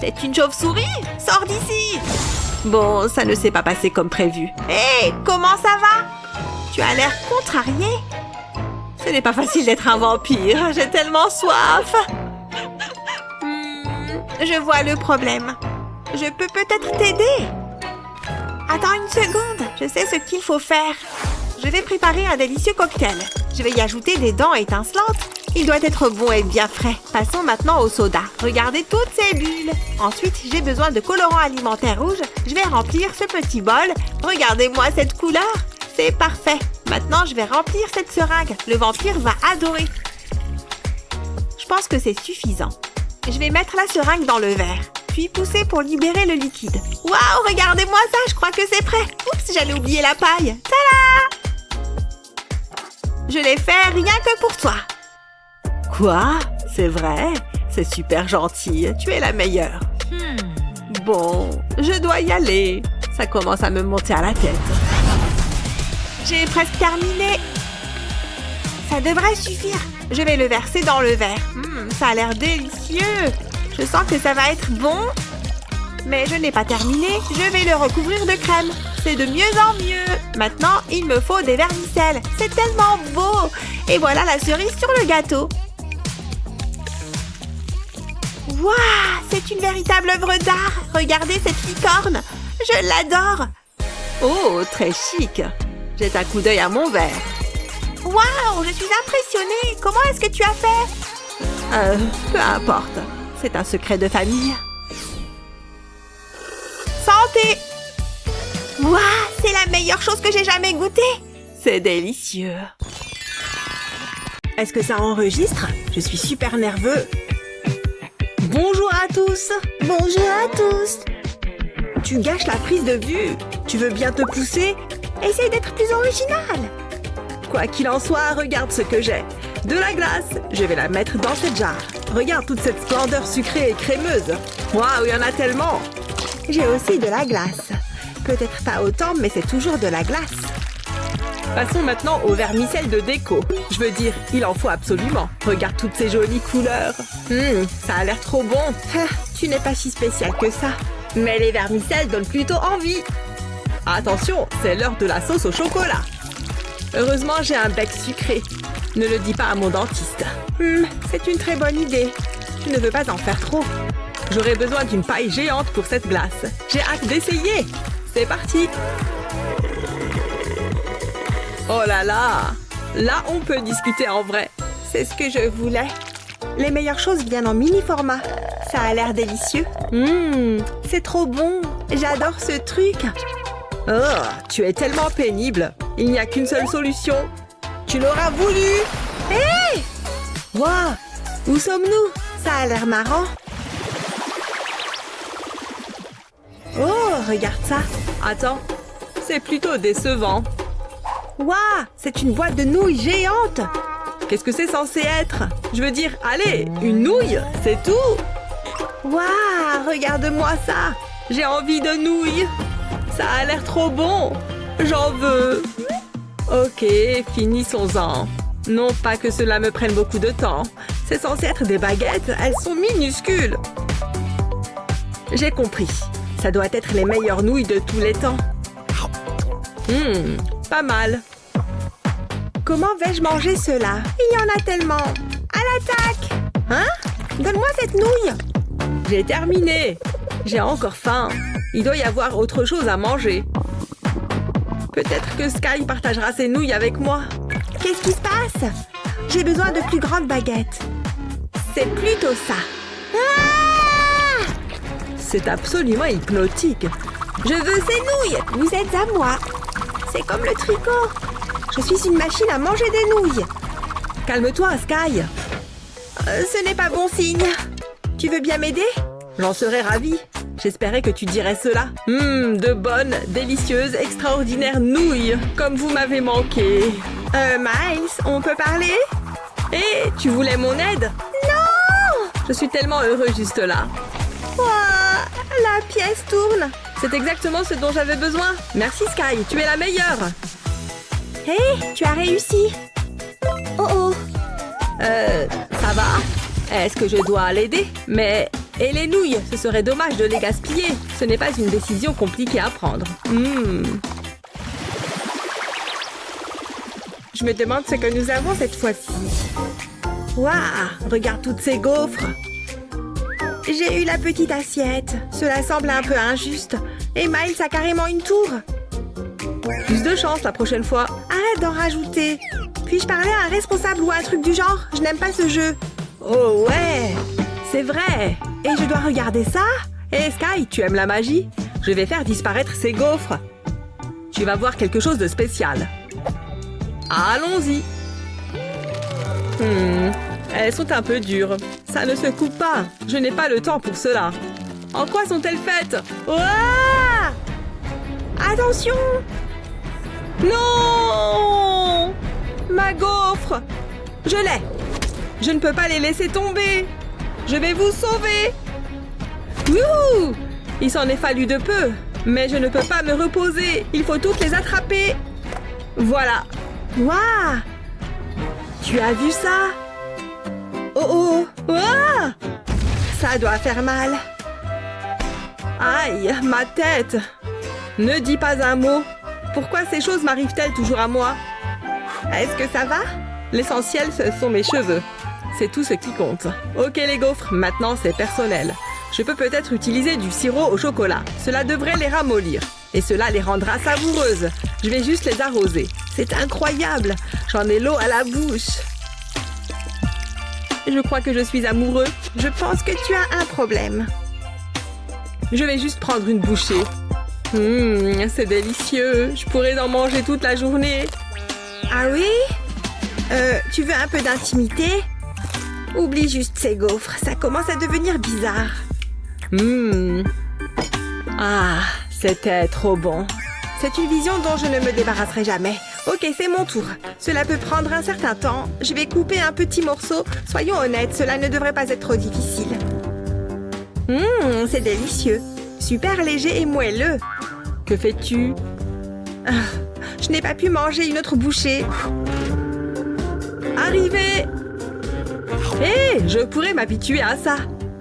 C'est une chauve-souris? Sors d'ici! Bon, ça ne s'est pas passé comme prévu. Hé, comment ça va? Tu as l'air contrarié. Ce n'est pas facile d'être un vampire. J'ai tellement soif. Je vois le problème. Je peux peut-être t'aider. Attends une seconde. Je sais ce qu'il faut faire. Je vais préparer un délicieux cocktail. Je vais y ajouter des dents étincelantes. Il doit être bon et bien frais. Passons maintenant au soda. Regardez toutes ces bulles. Ensuite, j'ai besoin de colorant alimentaire rouge. Je vais remplir ce petit bol. Regardez-moi cette couleur. C'est parfait. Maintenant, je vais remplir cette seringue. Le vampire va adorer. Je pense que c'est suffisant. Je vais mettre la seringue dans le verre. Puis pousser pour libérer le liquide. Waouh, regardez-moi ça. Je crois que c'est prêt. Oups, j'allais oublier la paille. Tada! Je l'ai fait rien que pour toi. Quoi? C'est vrai? C'est super gentil. Tu es la meilleure. Bon, je dois y aller. Ça commence à me monter à la tête. J'ai presque terminé. Ça devrait suffire. Je vais le verser dans le verre. Ça a l'air délicieux. Je sens que ça va être bon. Mais je n'ai pas terminé. Je vais le recouvrir de crème. C'est de mieux en mieux. Maintenant, il me faut des vermicelles. C'est tellement beau. Et voilà la cerise sur le gâteau. Waouh, c'est une véritable œuvre d'art. Regardez cette licorne. Je l'adore. Oh, très chic. Jette un coup d'œil à mon verre. Waouh, je suis impressionnée. Comment est-ce que tu as fait? Peu importe. C'est un secret de famille. Santé! Waouh, c'est la meilleure chose que j'ai jamais goûtée. C'est délicieux. Est-ce que ça enregistre? Je suis super nerveux. Bonjour à tous. Bonjour à tous. Tu gâches la prise de vue. Tu veux bien te pousser? Essaye d'être plus original. Quoi qu'il en soit, regarde ce que j'ai. De la glace. Je vais la mettre dans cette jarre. Regarde toute cette splendeur sucrée et crémeuse. Waouh, il y en a tellement. J'ai aussi de la glace. Peut-être pas autant, mais c'est toujours de la glace. Passons maintenant au vermicelle de déco. Je veux dire, il en faut absolument. Regarde toutes ces jolies couleurs. Ça a l'air trop bon. Tu n'es pas si spécial que ça. Mais les vermicelles donnent plutôt envie. Attention, c'est l'heure de la sauce au chocolat. Heureusement, j'ai un bec sucré. Ne le dis pas à mon dentiste. C'est une très bonne idée. Tu ne veux pas en faire trop. J'aurai besoin d'une paille géante pour cette glace. J'ai hâte d'essayer. C'est parti. Oh là là. Là, on peut discuter en vrai. C'est ce que je voulais. Les meilleures choses viennent en mini format. Ça a l'air délicieux. C'est trop bon. J'adore ce truc. Oh, tu es tellement pénible. Il n'y a qu'une seule solution. Tu l'auras voulu. Hé! Waouh! Où sommes-nous? Ça a l'air marrant. Oh, regarde ça. Attends, c'est plutôt décevant. Waouh! C'est une boîte de nouilles géante. Qu'est-ce que c'est censé être? Je veux dire, allez, une nouille, c'est tout. Waouh! Regarde-moi ça. J'ai envie de nouilles. Ça a l'air trop bon. J'en veux. Ok, finissons-en. Non pas que cela me prenne beaucoup de temps. C'est censé être des baguettes. Elles sont minuscules. J'ai compris. Ça doit être les meilleures nouilles de tous les temps. Pas mal. Comment vais-je manger cela? Il y en a tellement. À l'attaque! Hein? Donne-moi cette nouille. J'ai terminé. J'ai encore faim. Il doit y avoir autre chose à manger. Peut-être que Sky partagera ses nouilles avec moi. Qu'est-ce qui se passe? J'ai besoin de plus grandes baguettes. C'est plutôt ça. Ah! C'est absolument hypnotique. Je veux ces nouilles. Vous êtes à moi. C'est comme le tricot. Je suis une machine à manger des nouilles. Calme-toi, Sky. Ce n'est pas bon signe. Tu veux bien m'aider? J'en serais ravie. J'espérais que tu dirais cela. De bonnes, délicieuses, extraordinaires nouilles, comme vous m'avez manqué. Miles, on peut parler? Hé, tu voulais mon aide? Non! Je suis tellement heureux juste là. Ouah, la pièce tourne. C'est exactement ce dont j'avais besoin. Merci Sky, tu es la meilleure. Hé, tu as réussi. Oh oh. Ça va? Est-ce que je dois l'aider? Mais... Et les nouilles? Ce serait dommage de les gaspiller. Ce n'est pas une décision compliquée à prendre. Je me demande ce que nous avons cette fois-ci. Waouh, regarde toutes ces gaufres. J'ai eu la petite assiette. Cela semble un peu injuste. Et Miles a carrément une tour. Plus de chance la prochaine fois. Arrête d'en rajouter. Puis-je parler à un responsable ou un truc du genre? Je n'aime pas ce jeu. Oh ouais, c'est vrai. Et je dois regarder ça? Hé Sky, tu aimes la magie? Je vais faire disparaître ces gaufres. Tu vas voir quelque chose de spécial. Allons-y. Elles sont un peu dures. Ça ne se coupe pas. Je n'ai pas le temps pour cela. En quoi sont-elles faites? Ouah! Attention! Non! Ma gaufre! Je l'ai! Je ne peux pas les laisser tomber! Je vais vous sauver! Youhou! Il s'en est fallu de peu, mais je ne peux pas me reposer. Il faut toutes les attraper. Voilà. Waouh! Tu as vu ça? Oh oh! Ah! Ça doit faire mal. Aïe, ma tête! Ne dis pas un mot. Pourquoi ces choses m'arrivent-elles toujours à moi? Est-ce que ça va? L'essentiel, ce sont mes cheveux. C'est tout ce qui compte. Ok les gaufres, maintenant c'est personnel. Je peux peut-être utiliser du sirop au chocolat. Cela devrait les ramollir. Et cela les rendra savoureuses. Je vais juste les arroser. C'est incroyable. J'en ai l'eau à la bouche. Je crois que je suis amoureux. Je pense que tu as un problème. Je vais juste prendre une bouchée. C'est délicieux. Je pourrais en manger toute la journée. Ah oui? Tu veux un peu d'intimité? Oublie juste ces gaufres. Ça commence à devenir bizarre. Ah, c'était trop bon. C'est une vision dont je ne me débarrasserai jamais. Ok, c'est mon tour. Cela peut prendre un certain temps. Je vais couper un petit morceau. Soyons honnêtes, cela ne devrait pas être trop difficile. C'est délicieux. Super léger et moelleux. Que fais-tu? Je n'ai pas pu manger une autre bouchée. Arrivé! Hé, je pourrais m'habituer à ça.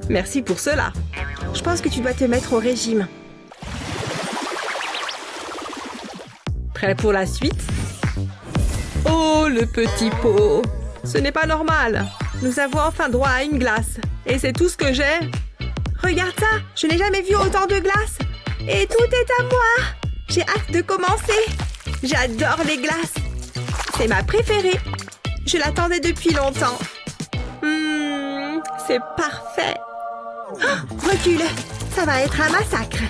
Merci pour cela. Je pense que tu dois te mettre au régime. Prêt pour la suite? Oh, le petit pot! Ce n'est pas normal. Nous avons enfin droit à une glace. Et c'est tout ce que j'ai. Regarde ça! Je n'ai jamais vu autant de glace. Et tout est à moi! J'ai hâte de commencer. J'adore les glaces. C'est ma préférée. Je l'attendais depuis longtemps. C'est parfait. Oh, recule. Ça va être un massacre.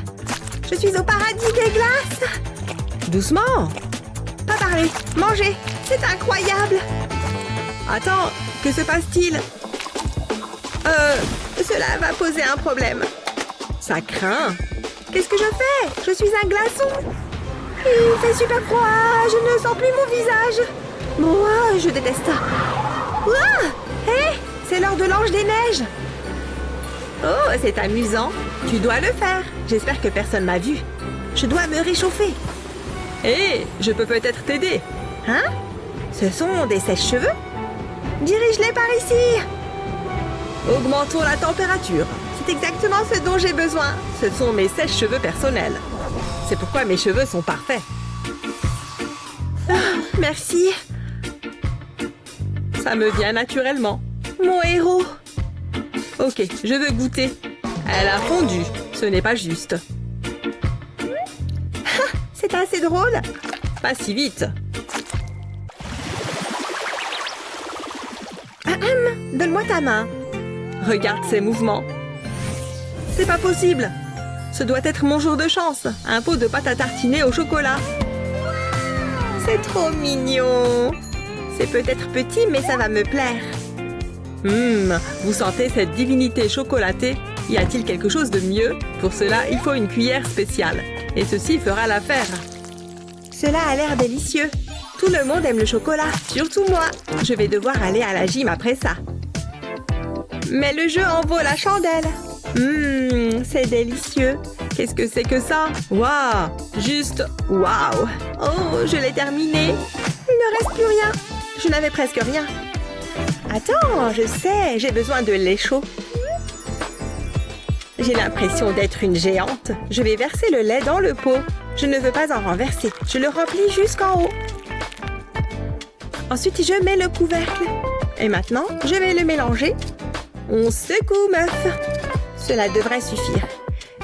Je suis au paradis des glaces. Doucement. Pas parler. Manger. C'est incroyable. Attends, que se passe-t-il? Cela va poser un problème. Ça craint. Qu'est-ce que je fais? Je suis un glaçon. Il fait super froid. Je ne sens plus mon visage. Moi, je déteste ça. Hé, c'est l'heure de l'ange des neiges. Oh, c'est amusant. Tu dois le faire. J'espère que personne m'a vu. Je dois me réchauffer. Hé, je peux peut-être t'aider. Hein? Ce sont des sèches-cheveux? Dirige-les par ici. Augmentons la température. C'est exactement ce dont j'ai besoin. Ce sont mes sèches-cheveux personnels. C'est pourquoi mes cheveux sont parfaits. Merci. Ça me vient naturellement. Mon héros. Ok, je veux goûter. Elle a fondu. Ce n'est pas juste. C'est assez drôle. Pas si vite. Donne-moi ta main. Regarde ces mouvements. C'est pas possible. Ce doit être mon jour de chance. Un pot de pâte à tartiner au chocolat. C'est trop mignon. C'est peut-être petit, mais ça va me plaire. Vous sentez cette divinité chocolatée? Y a-t-il quelque chose de mieux? Pour cela, il faut une cuillère spéciale. Et ceci fera l'affaire. Cela a l'air délicieux. Tout le monde aime le chocolat, surtout moi. Je vais devoir aller à la gym après ça. Mais le jeu en vaut la chandelle. C'est délicieux. Qu'est-ce que c'est que ça? Waouh! Juste waouh! Oh, je l'ai terminé. Il ne reste plus rien. Je n'avais presque rien. Attends, je sais, j'ai besoin de lait chaud. J'ai l'impression d'être une géante. Je vais verser le lait dans le pot. Je ne veux pas en renverser. Je le remplis jusqu'en haut. Ensuite, je mets le couvercle. Et maintenant, je vais le mélanger. On secoue, meuf. Cela devrait suffire.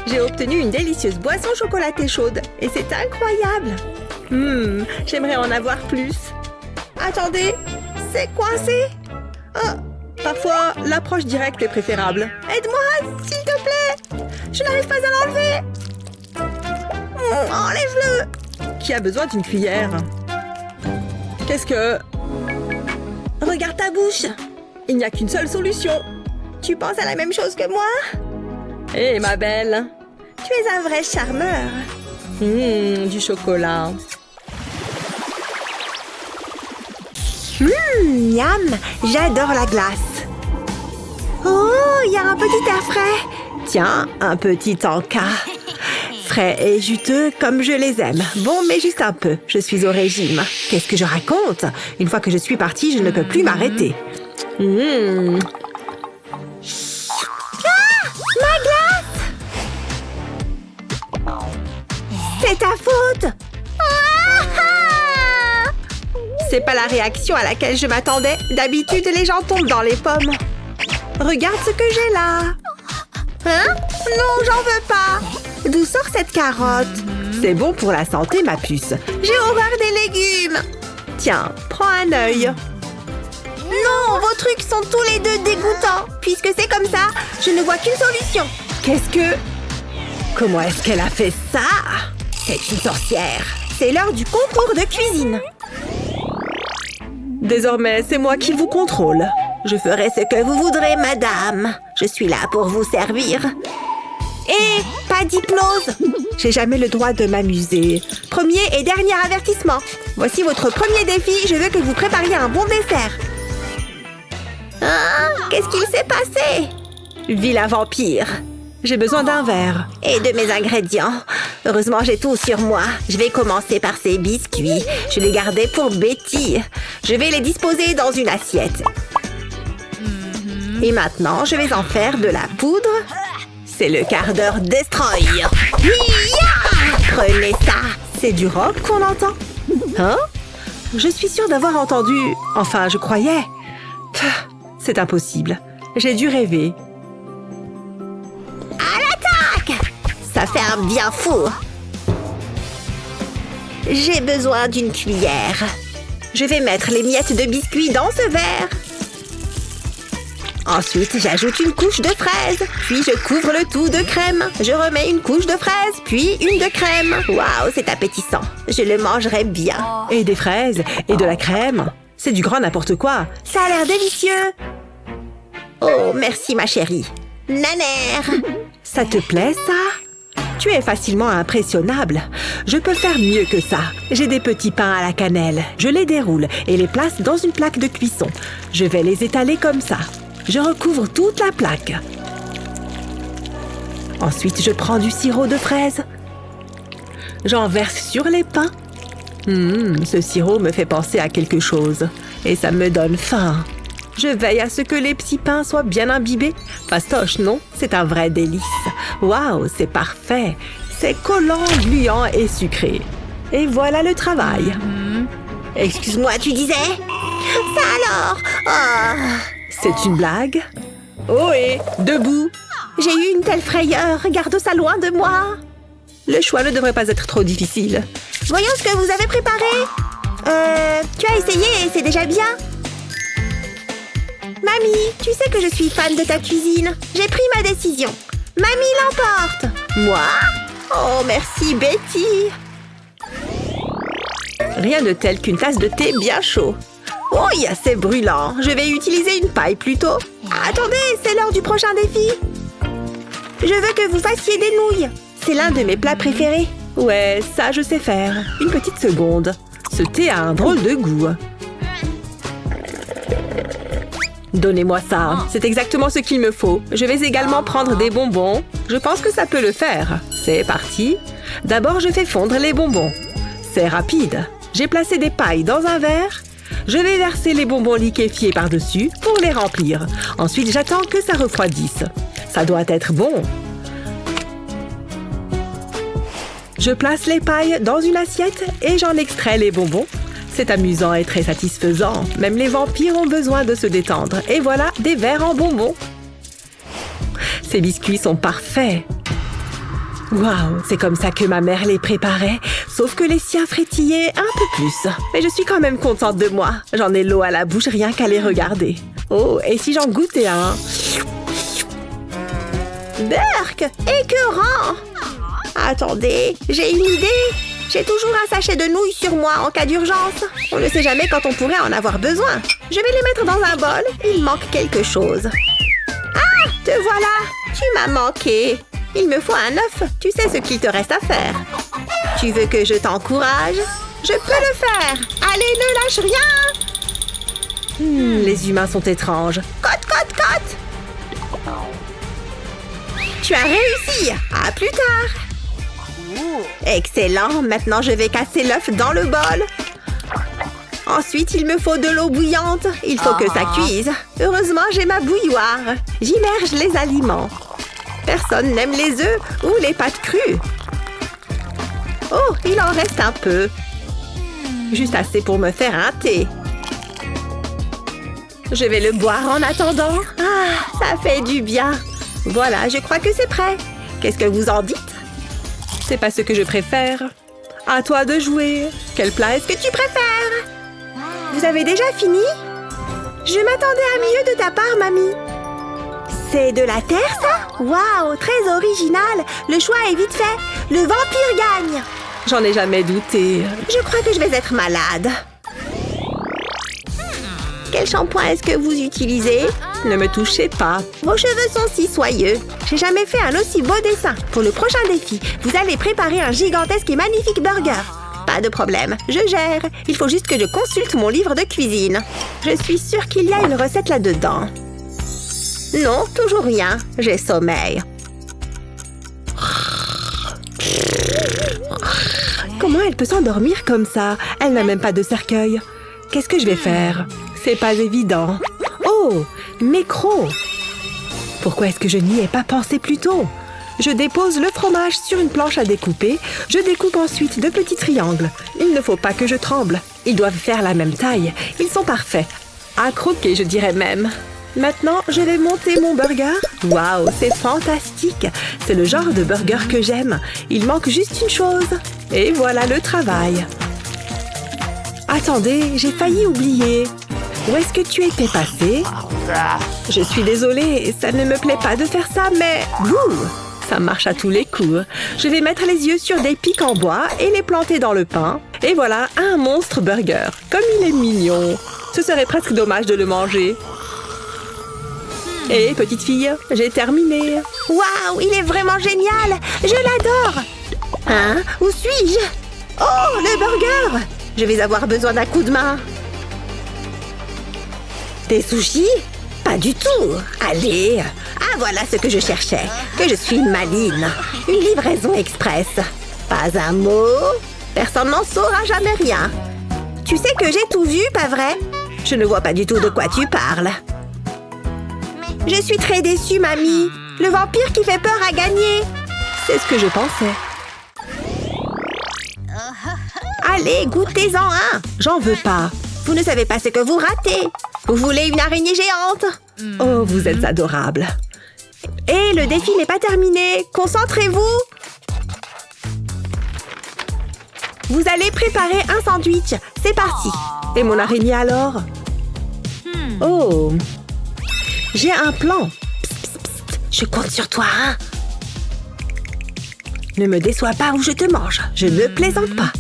J'ai obtenu une délicieuse boisson chocolatée chaude. Et c'est incroyable. J'aimerais en avoir plus. Attendez, c'est coincé. Oh, Parfois, l'approche directe est préférable. aide-moi, s'il te plaît. Je n'arrive pas à l'enlever. Enlève-le. Qui a besoin d'une cuillère? Qu'est-ce que... Regarde ta bouche. Il n'y a qu'une seule solution. Tu penses à la même chose que moi? Hé, ma belle. Tu es un vrai charmeur. Du chocolat. Miam, j'adore la glace. Oh, il y a un petit air frais. Tiens, un petit encas. Frais et juteux comme je les aime. Bon, mais juste un peu. Je suis au régime. Qu'est-ce que je raconte? Une fois que je suis partie, je ne peux plus m'arrêter. Ma glace! C'est ta faute! C'est pas la réaction à laquelle je m'attendais. D'habitude, les gens tombent dans les pommes. Regarde ce que j'ai là. Hein? Non, j'en veux pas. D'où sort cette carotte? C'est bon pour la santé, ma puce. J'ai horreur des légumes. Tiens, prends un œil. Non, vos trucs sont tous les deux dégoûtants. Puisque c'est comme ça, je ne vois qu'une solution. Qu'est-ce que... Comment est-ce qu'elle a fait ça? C'est une sorcière. C'est l'heure du concours de cuisine. Désormais, c'est moi qui vous contrôle. Je ferai ce que vous voudrez, madame. Je suis là pour vous servir. Et pas d'hypnose. J'ai jamais le droit de m'amuser. Premier et dernier avertissement. Voici votre premier défi. Je veux que vous prépariez un bon dessert. Ah, qu'est-ce qu'il s'est passé? Vilain vampire. J'ai besoin d'un verre. Et de mes ingrédients. Heureusement, j'ai tout sur moi. Je vais commencer par ces biscuits. Je les gardais pour Betty. Je vais les disposer dans une assiette. Et maintenant, je vais en faire de la poudre. C'est le quart d'heure Destroy. Prenez ça. C'est du rock qu'on entend. Hein? Je suis sûre d'avoir entendu... Enfin, je croyais. C'est impossible. J'ai dû rêver. Ça ferme bien fou. J'ai besoin d'une cuillère. Je vais mettre les miettes de biscuits dans ce verre. Ensuite, j'ajoute une couche de fraises. Puis, je couvre le tout de crème. Je remets une couche de fraises, puis une de crème. Waouh, c'est appétissant. Je le mangerai bien. Et des fraises, et de la crème. C'est du grand n'importe quoi. Ça a l'air délicieux. Oh, merci, ma chérie. Nanère. Ça te plaît, ça? Tu es facilement impressionnable. Je peux faire mieux que ça. J'ai des petits pains à la cannelle. Je les déroule et les place dans une plaque de cuisson. Je vais les étaler comme ça. Je recouvre toute la plaque. Ensuite, je prends du sirop de fraise. J'en verse sur les pains. Ce sirop me fait penser à quelque chose. Et ça me donne faim. Je veille à ce que les petits pains soient bien imbibés. Fastoche, non? C'est un vrai délice. Waouh, c'est parfait. C'est collant, gluant et sucré. Et voilà le travail. Excuse-moi, tu disais? Ça alors? Oh. C'est une blague? Ohé, debout! J'ai eu une telle frayeur. Garde ça loin de moi. Le choix ne devrait pas être trop difficile. Voyons ce que vous avez préparé. Tu as essayé et c'est déjà bien. Mamie, tu sais que je suis fan de ta cuisine. J'ai pris ma décision. Mamie l'emporte. Moi? Oh, merci Betty. Rien de tel qu'une tasse de thé bien chaud. Oh, c'est brûlant. Je vais utiliser une paille plutôt. Attendez, c'est l'heure du prochain défi. Je veux que vous fassiez des nouilles. C'est l'un de mes plats préférés. Ouais, ça je sais faire. Une petite seconde. Ce thé a un drôle de goût. Donnez-moi ça. C'est exactement ce qu'il me faut. Je vais également prendre des bonbons. Je pense que ça peut le faire. C'est parti. D'abord, je fais fondre les bonbons. C'est rapide. J'ai placé des pailles dans un verre. Je vais verser les bonbons liquéfiés par-dessus pour les remplir. Ensuite, j'attends que ça refroidisse. Ça doit être bon. Je place les pailles dans une assiette et j'en extrais les bonbons. C'est amusant et très satisfaisant. Même les vampires ont besoin de se détendre. Et voilà, des verres en bonbons. Ces biscuits sont parfaits. Waouh, c'est comme ça que ma mère les préparait. Sauf que les siens fristillaient un peu plus. Mais je suis quand même contente de moi. J'en ai l'eau à la bouche rien qu'à les regarder. Oh, et si j'en goûtais un? Berk, écœurant! Attendez, j'ai une idée. J'ai toujours un sachet de nouilles sur moi en cas d'urgence. On ne sait jamais quand on pourrait en avoir besoin. Je vais les mettre dans un bol. Il manque quelque chose. Ah, te voilà. Tu m'as manqué. Il me faut un œuf. Tu sais ce qu'il te reste à faire. Tu veux que je t'encourage? Je peux le faire. Allez, ne lâche rien. Les humains sont étranges. Cote, cote, cote. Tu as réussi. À plus tard. Excellent. Maintenant, je vais casser l'œuf dans le bol. Ensuite, il me faut de l'eau bouillante. Il faut que ça cuise. Heureusement, j'ai ma bouilloire. J'immerge les aliments. Personne n'aime les œufs ou les pâtes crues. Oh, il en reste un peu. Juste assez pour me faire un thé. Je vais le boire en attendant. Ah, ça fait du bien. Voilà, je crois que c'est prêt. Qu'est-ce que vous en dites? C'est pas ce que je préfère. À toi de jouer. Quel plat est-ce que tu préfères? Vous avez déjà fini? Je m'attendais à mieux de ta part, mamie. C'est de la terre, ça? Waouh, très original. Le choix est vite fait. Le vampire gagne. J'en ai jamais douté. Je crois que je vais être malade. Quel shampoing est-ce que vous utilisez? Ne me touchez pas. Vos cheveux sont si soyeux. J'ai jamais fait un aussi beau dessin. Pour le prochain défi, vous allez préparer un gigantesque et magnifique burger. Pas de problème, je gère. Il faut juste que je consulte mon livre de cuisine. Je suis sûre qu'il y a une recette là-dedans. Non, toujours rien. J'ai sommeil. Comment elle peut s'endormir comme ça? Elle n'a même pas de cercueil. Qu'est-ce que je vais faire? C'est pas évident. Oh, mes crocs! Pourquoi est-ce que je n'y ai pas pensé plus tôt? Je dépose le fromage sur une planche à découper. Je découpe ensuite de petits triangles. Il ne faut pas que je tremble. Ils doivent faire la même taille. Ils sont parfaits. À croquer, je dirais même. Maintenant, je vais monter mon burger. Waouh, c'est fantastique! C'est le genre de burger que j'aime. Il manque juste une chose. Et voilà le travail. Attendez, j'ai failli oublier. Où est-ce que tu étais passé? Je suis désolée, ça ne me plaît pas de faire ça, mais... Ouh, ça marche à tous les coups. Je vais mettre les yeux sur des pics en bois et les planter dans le pain. Et voilà, un monstre burger. Comme il est mignon. Ce serait presque dommage de le manger. Et petite fille, j'ai terminé. Waouh, il est vraiment génial. Je l'adore. Hein? Où suis-je? Oh, le burger! Je vais avoir besoin d'un coup de main. Des sushis? Pas du tout. Allez. Ah, voilà ce que je cherchais. Que je suis maligne. Une livraison express. Pas un mot. Personne n'en saura jamais rien. Tu sais que j'ai tout vu, pas vrai? Je ne vois pas du tout de quoi tu parles. Je suis très déçue, mamie. Le vampire qui fait peur a gagné. C'est ce que je pensais. Allez, goûtez-en un. J'en veux pas. Vous ne savez pas ce que vous ratez. Vous voulez une araignée géante? Oh, vous êtes adorable. Et le défi n'est pas terminé. Concentrez-vous. Vous allez préparer un sandwich. C'est parti. Et mon araignée alors? Oh. J'ai un plan. Psst, psst, psst. Je compte sur toi, hein? Ne me déçois pas ou je te mange. Je ne plaisante pas.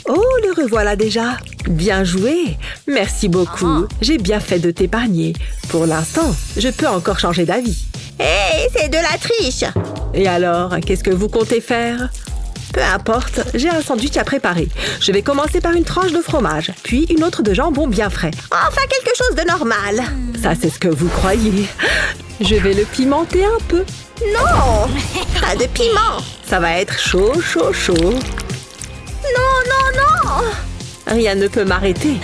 Oh, le revoilà déjà. Bien joué. Merci beaucoup. J'ai bien fait de t'épargner. Pour l'instant, je peux encore changer d'avis. Hé, c'est de la triche. Et alors, qu'est-ce que vous comptez faire? Peu importe, j'ai un sandwich à préparer. Je vais commencer par une tranche de fromage, puis une autre de jambon bien frais. Enfin, quelque chose de normal. Ça, c'est ce que vous croyez. Je vais le pimenter un peu. Non, pas de piment. Ça va être chaud, chaud, chaud. Non, non, non. Rien ne peut m'arrêter.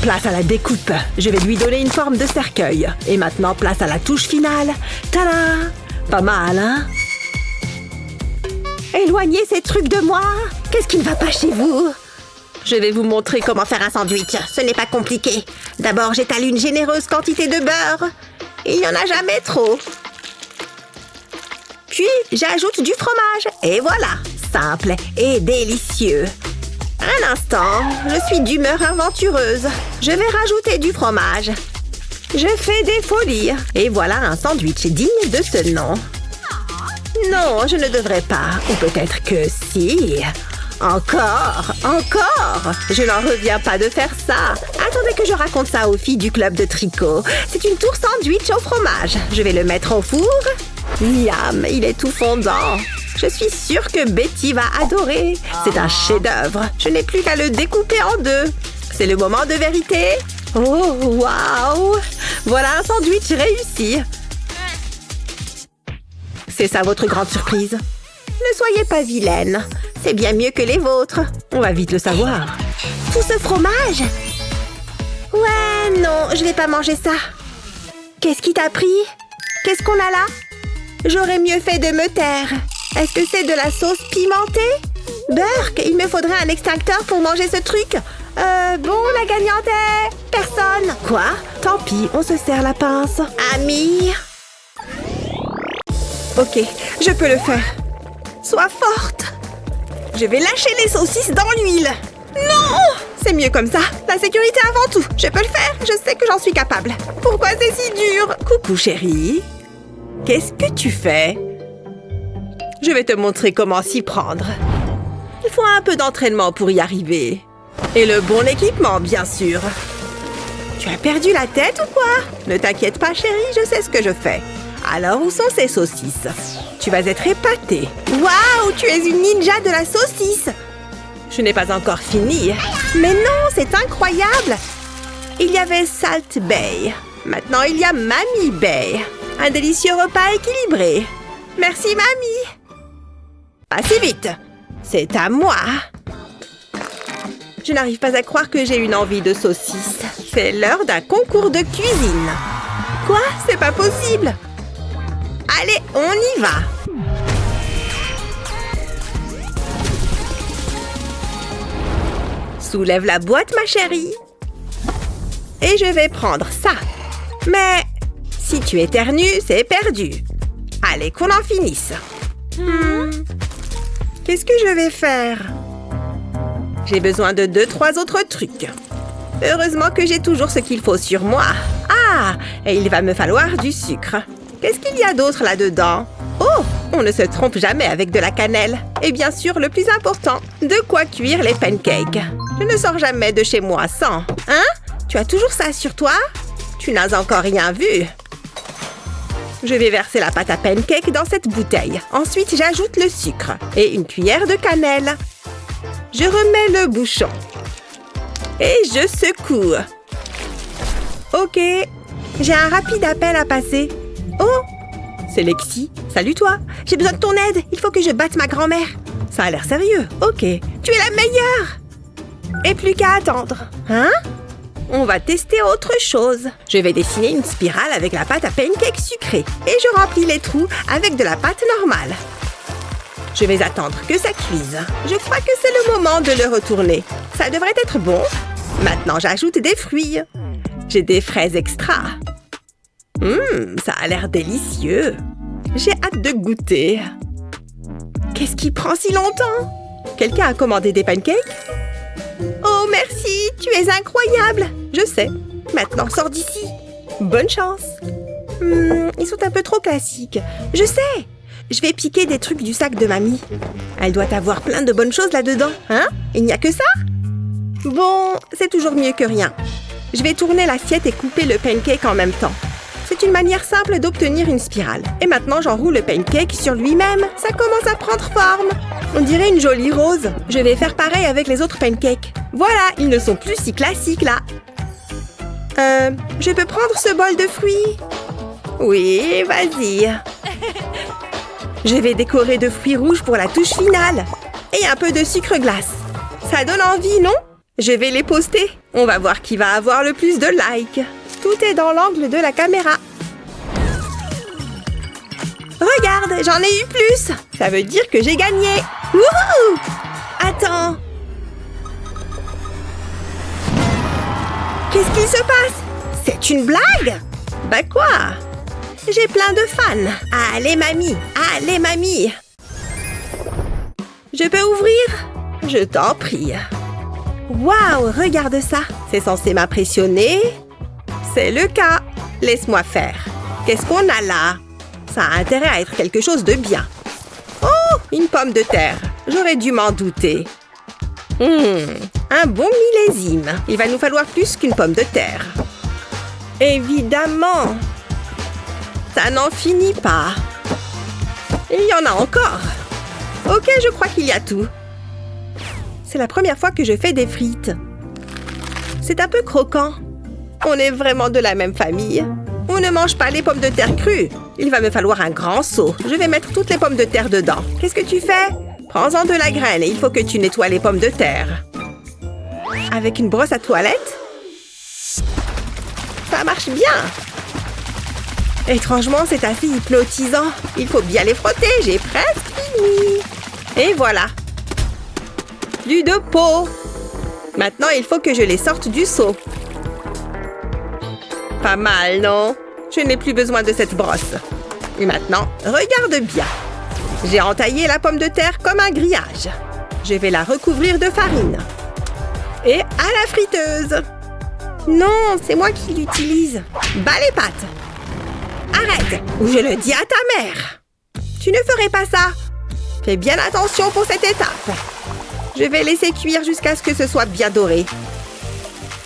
Place à la découpe. Je vais lui donner une forme de cercueil. Et maintenant, place à la touche finale. Tada! Pas mal, hein? Éloignez ces trucs de moi. Qu'est-ce qui ne va pas chez vous? Je vais vous montrer Comment faire un sandwich? Ce n'est pas compliqué. D'abord, j'étale une généreuse quantité de beurre. Il n'y en a jamais trop. Puis, j'ajoute du fromage. Et voilà, simple et délicieux. Un instant, je suis d'humeur aventureuse. Je vais rajouter du fromage. Je fais des folies. Et voilà un sandwich digne de ce nom. Non, je ne devrais pas. Ou peut-être que si. Encore. Je n'en reviens pas de faire ça. Attendez que je raconte ça aux filles du club de tricot. C'est une tour sandwich au fromage. Je vais le mettre au four. Miam, il est tout fondant. Je suis sûre que Betty va adorer. C'est un chef-d'œuvre. Je n'ai plus qu'à le découper en deux. C'est le moment de vérité. Oh, waouh! Voilà un sandwich réussi. C'est ça votre grande surprise? Ne soyez pas vilaine. C'est bien mieux que les vôtres. On va vite le savoir. Tout ce fromage? Ouais, non, je vais pas manger ça. Qu'est-ce qui t'a pris? Qu'est-ce qu'on a là? J'aurais mieux fait de me taire. Est-ce que c'est de la sauce pimentée? Burk, il me faudrait un extincteur pour manger ce truc. Bon, la gagnante est... personne. Quoi? Tant pis, on se sert la pince. Ami. Ok, je peux le faire. Sois forte. Je vais lâcher les saucisses dans l'huile. Non! C'est mieux comme ça. La sécurité avant tout. Je peux le faire. Je sais que j'en suis capable. Pourquoi c'est si dur? Coucou, chérie. Qu'est-ce que tu fais? Je vais te montrer comment s'y prendre. Il faut un peu d'entraînement pour y arriver. Et le bon équipement, bien sûr. Tu as perdu la tête ou quoi? Ne t'inquiète pas, chérie, je sais ce que je fais. Alors, où sont ces saucisses? Tu vas être épatée. Waouh, tu es une ninja de la saucisse! Je n'ai pas encore fini. Mais non, c'est incroyable! Il y avait Salt Bay. Maintenant, il y a Mamie Bay. Un délicieux repas équilibré. Merci, Mamie! Pas si vite! C'est à moi! Je n'arrive pas à croire que j'ai une envie de saucisse. C'est l'heure d'un concours de cuisine. Quoi? C'est pas possible! Allez, on y va! Soulève la boîte, ma chérie. Et je vais prendre ça. Mais si tu éternues, c'est perdu. Allez, qu'on en finisse. Qu'est-ce que je vais faire? J'ai besoin de 2-3 autres trucs. Heureusement que j'ai toujours ce qu'il faut sur moi. Ah, et il va me falloir du sucre. Qu'est-ce qu'il y a d'autre là-dedans? Oh, on ne se trompe jamais avec de la cannelle. Et bien sûr, le plus important, de quoi cuire les pancakes. Je ne sors jamais de chez moi sans. Hein? Tu as toujours ça sur toi? Tu n'as encore rien vu. Je vais verser la pâte à pancakes dans cette bouteille. Ensuite, j'ajoute le sucre et une cuillère de cannelle. Je remets le bouchon. Et je secoue. Ok, j'ai un rapide appel à passer. Oh, c'est Lexi. Salut toi. J'ai besoin de ton aide. Il faut que je batte ma grand-mère. Ça a l'air sérieux. Ok, tu es la meilleure. Et plus qu'à attendre. Hein? On va tester autre chose. Je vais dessiner une spirale avec la pâte à pancakes sucrée. Et je remplis les trous avec de la pâte normale. Je vais attendre que ça cuise. Je crois que c'est le moment de le retourner. Ça devrait être bon. Maintenant, j'ajoute des fruits. J'ai des fraises extra. Ça a l'air délicieux. J'ai hâte de goûter. Qu'est-ce qui prend si longtemps? Quelqu'un a commandé des pancakes? Oh, merci, tu es incroyable. Je sais. Maintenant, sors d'ici. Bonne chance. Ils sont un peu trop classiques. Je sais. Je vais piquer des trucs du sac de mamie. Elle doit avoir plein de bonnes choses là-dedans, hein? Il n'y a que ça? Bon, c'est toujours mieux que rien. Je vais tourner l'assiette et couper le pancake en même temps. C'est une manière simple d'obtenir une spirale. Et maintenant, j'enroule le pancake sur lui-même. Ça commence à prendre forme. On dirait une jolie rose. Je vais faire pareil avec les autres pancakes. Voilà, ils ne sont plus si classiques là. Je peux prendre ce bol de fruits? Oui, vas-y. Je vais décorer de fruits rouges pour la touche finale. Et un peu de sucre glace. Ça donne envie, non? Je vais les poster. On va voir qui va avoir le plus de likes. Tout est dans l'angle de la caméra. Regarde, j'en ai eu plus. Ça veut dire que j'ai gagné. Wouhou! Attends. Qu'est-ce qu'il se passe? C'est une blague? Bah quoi? J'ai plein de fans. Allez, mamie. Allez, mamie. Je peux ouvrir? Je t'en prie. Waouh, regarde ça. C'est censé m'impressionner. C'est le cas. Laisse-moi faire. Qu'est-ce qu'on a là? Ça a intérêt à être quelque chose de bien. Oh, une pomme de terre. J'aurais dû m'en douter. Un bon millésime. Il va nous falloir plus qu'une pomme de terre. Évidemment. Ça n'en finit pas. Il y en a encore. Ok, je crois qu'il y a tout. C'est la première fois que je fais des frites. C'est un peu croquant. On est vraiment de la même famille. On ne mange pas les pommes de terre crues. Il va me falloir un grand seau. Je vais mettre toutes les pommes de terre dedans. Qu'est-ce que tu fais? Prends-en de la graine et il faut que tu nettoies les pommes de terre. Avec une brosse à toilette? Ça marche bien. Étrangement, c'est assez hypnotisant. Il faut bien les frotter. J'ai presque fini. Et voilà. Plus de peau. Maintenant, il faut que je les sorte du seau. Pas mal, non? Je n'ai plus besoin de cette brosse. Et maintenant, regarde bien. J'ai entaillé la pomme de terre comme un grillage. Je vais la recouvrir de farine. Et à la friteuse. Non, c'est moi qui l'utilise. Bats les pâtes. Arrête, ou je le dis à ta mère. Tu ne ferais pas ça. Fais bien attention pour cette étape. Je vais laisser cuire jusqu'à ce que ce soit bien doré.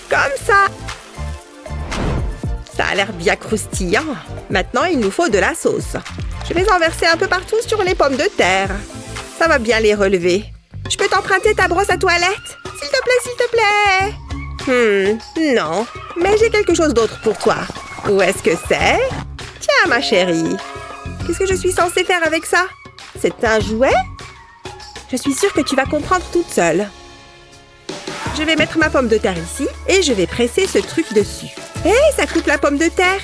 Comme ça. Ça a l'air bien croustillant. Maintenant, il nous faut de la sauce. Je vais en verser un peu partout sur les pommes de terre. Ça va bien les relever. Je peux t'emprunter ta brosse à toilette? S'il te plaît, s'il te plaît. Non. Mais j'ai quelque chose d'autre pour toi. Où est-ce que c'est? Tiens, ma chérie. Qu'est-ce que je suis censée faire avec ça? C'est un jouet? Je suis sûre que tu vas comprendre toute seule. Je vais mettre ma pomme de terre ici et je vais presser ce truc dessus. Hé, ça coupe la pomme de terre.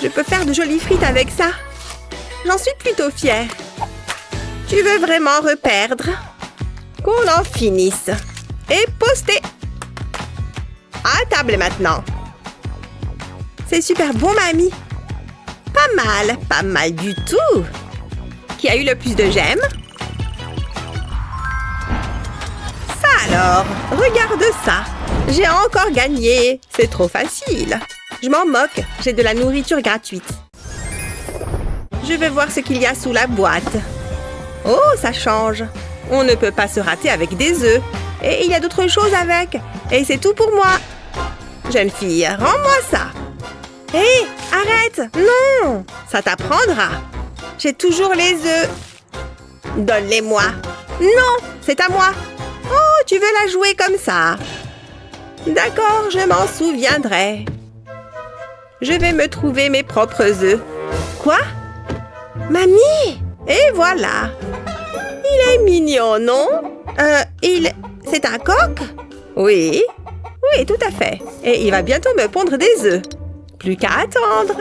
Je peux faire de jolies frites avec ça. J'en suis plutôt fière. Tu veux vraiment reperdre? Qu'on en finisse. Et poster. À table maintenant. C'est super bon, mamie. Pas mal du tout. Qui a eu le plus de j'aime? Ça alors, regarde ça. J'ai encore gagné. C'est trop facile. Je m'en moque. J'ai de la nourriture gratuite. Je vais voir ce qu'il y a sous la boîte. Oh, ça change. On ne peut pas se rater avec des œufs. Et il y a d'autres choses avec. Et c'est tout pour moi. Jeune fille, rends-moi ça. Hé, arrête. Non, ça t'apprendra. J'ai toujours les œufs. Donne-les-moi. Non, c'est à moi. Oh, tu veux la jouer comme ça? D'accord, je m'en souviendrai. Je vais me trouver mes propres œufs. Quoi? Mamie! Et voilà. Il est mignon, non? C'est un coq? Oui. Oui, tout à fait. Et il va bientôt me pondre des œufs. Plus qu'à attendre.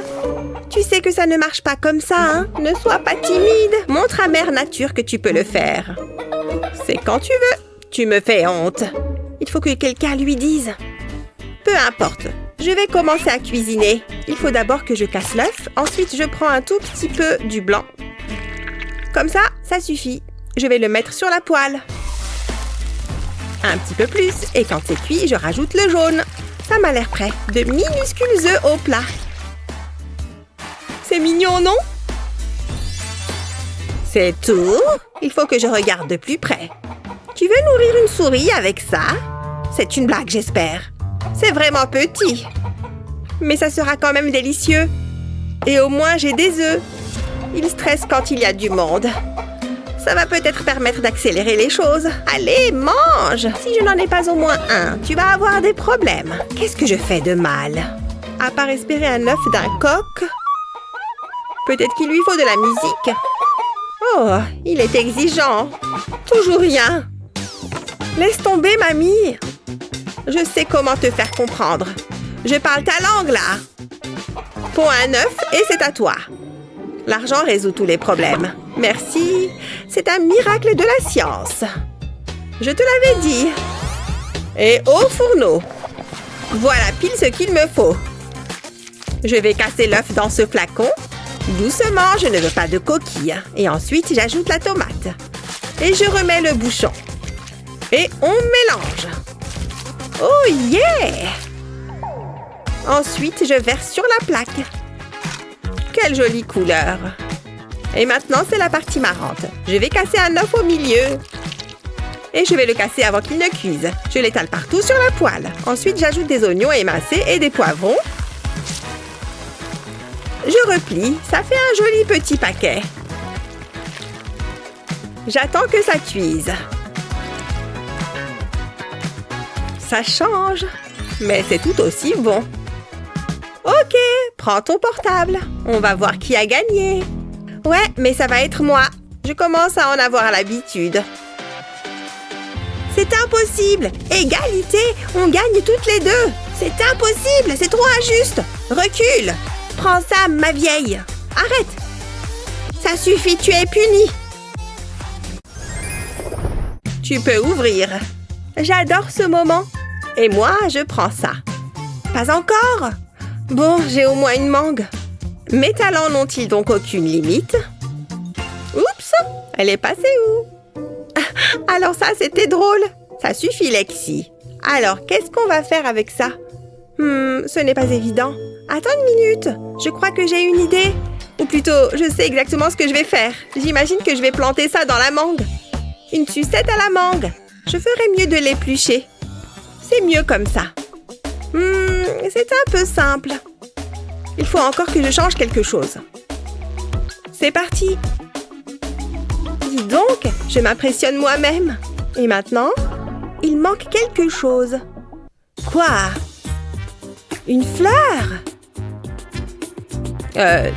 Tu sais que ça ne marche pas comme ça, hein? Ne sois pas timide. Montre à Mère Nature que tu peux le faire. C'est quand tu veux. Tu me fais honte. Il faut que quelqu'un lui dise. Peu importe. Je vais commencer à cuisiner. Il faut d'abord que je casse l'œuf. Ensuite, je prends un tout petit peu du blanc. Comme ça, ça suffit. Je vais le mettre sur la poêle. Un petit peu plus. Et quand c'est cuit, je rajoute le jaune. Ça m'a l'air prêt. De minuscules œufs au plat. C'est mignon, non? C'est tout? Il faut que je regarde de plus près. Tu veux nourrir une souris avec ça? C'est une blague, j'espère. C'est vraiment petit. Mais ça sera quand même délicieux. Et au moins, j'ai des œufs. Ils stressent quand il y a du monde. Ça va peut-être permettre d'accélérer les choses. Allez, mange! Si je n'en ai pas au moins un, tu vas avoir des problèmes. Qu'est-ce que je fais de mal? À part espérer un œuf d'un coq? Peut-être qu'il lui faut de la musique. Oh, il est exigeant. Toujours rien. Laisse tomber, mamie. Je sais comment te faire comprendre. Je parle ta langue, là. Pond un œuf et c'est à toi. L'argent résout tous les problèmes. Merci. C'est un miracle de la science. Je te l'avais dit. Et au fourneau. Voilà pile ce qu'il me faut. Je vais casser l'œuf dans ce flacon. Doucement, je ne veux pas de coquille. Et ensuite, j'ajoute la tomate. Et je remets le bouchon. Et on mélange. Oh yeah! Ensuite, je verse sur la plaque. Quelle jolie couleur! Et maintenant, c'est la partie marrante. Je vais casser un œuf au milieu. Et je vais le casser avant qu'il ne cuise. Je l'étale partout sur la poêle. Ensuite, j'ajoute des oignons émincés et des poivrons. Je replie. Ça fait un joli petit paquet. J'attends que ça cuise. Ça change, mais c'est tout aussi bon. Ok, prends ton portable. On va voir qui a gagné. Ouais, mais ça va être moi. Je commence à en avoir l'habitude. C'est impossible. Égalité, on gagne toutes les deux. C'est impossible, c'est trop injuste. Recule. Prends ça, ma vieille. Arrête. Ça suffit, tu es punie. Tu peux ouvrir. J'adore ce moment. Et moi, je prends ça. Pas encore? Bon, j'ai au moins une mangue. Mes talents n'ont-ils donc aucune limite? Oups! Elle est passée où? Alors ça, c'était drôle. Ça suffit, Lexi. Alors, qu'est-ce qu'on va faire avec ça? Ce n'est pas évident. Attends une minute. Je crois que j'ai une idée. Ou plutôt, je sais exactement ce que je vais faire. J'imagine que je vais planter ça dans la mangue. Une sucette à la mangue. Je ferais mieux de l'éplucher. C'est mieux comme ça. C'est un peu simple. Il faut encore que je change quelque chose. C'est parti. Dis donc, je m'impressionne moi-même. Et maintenant, il manque quelque chose. Quoi? Une fleur?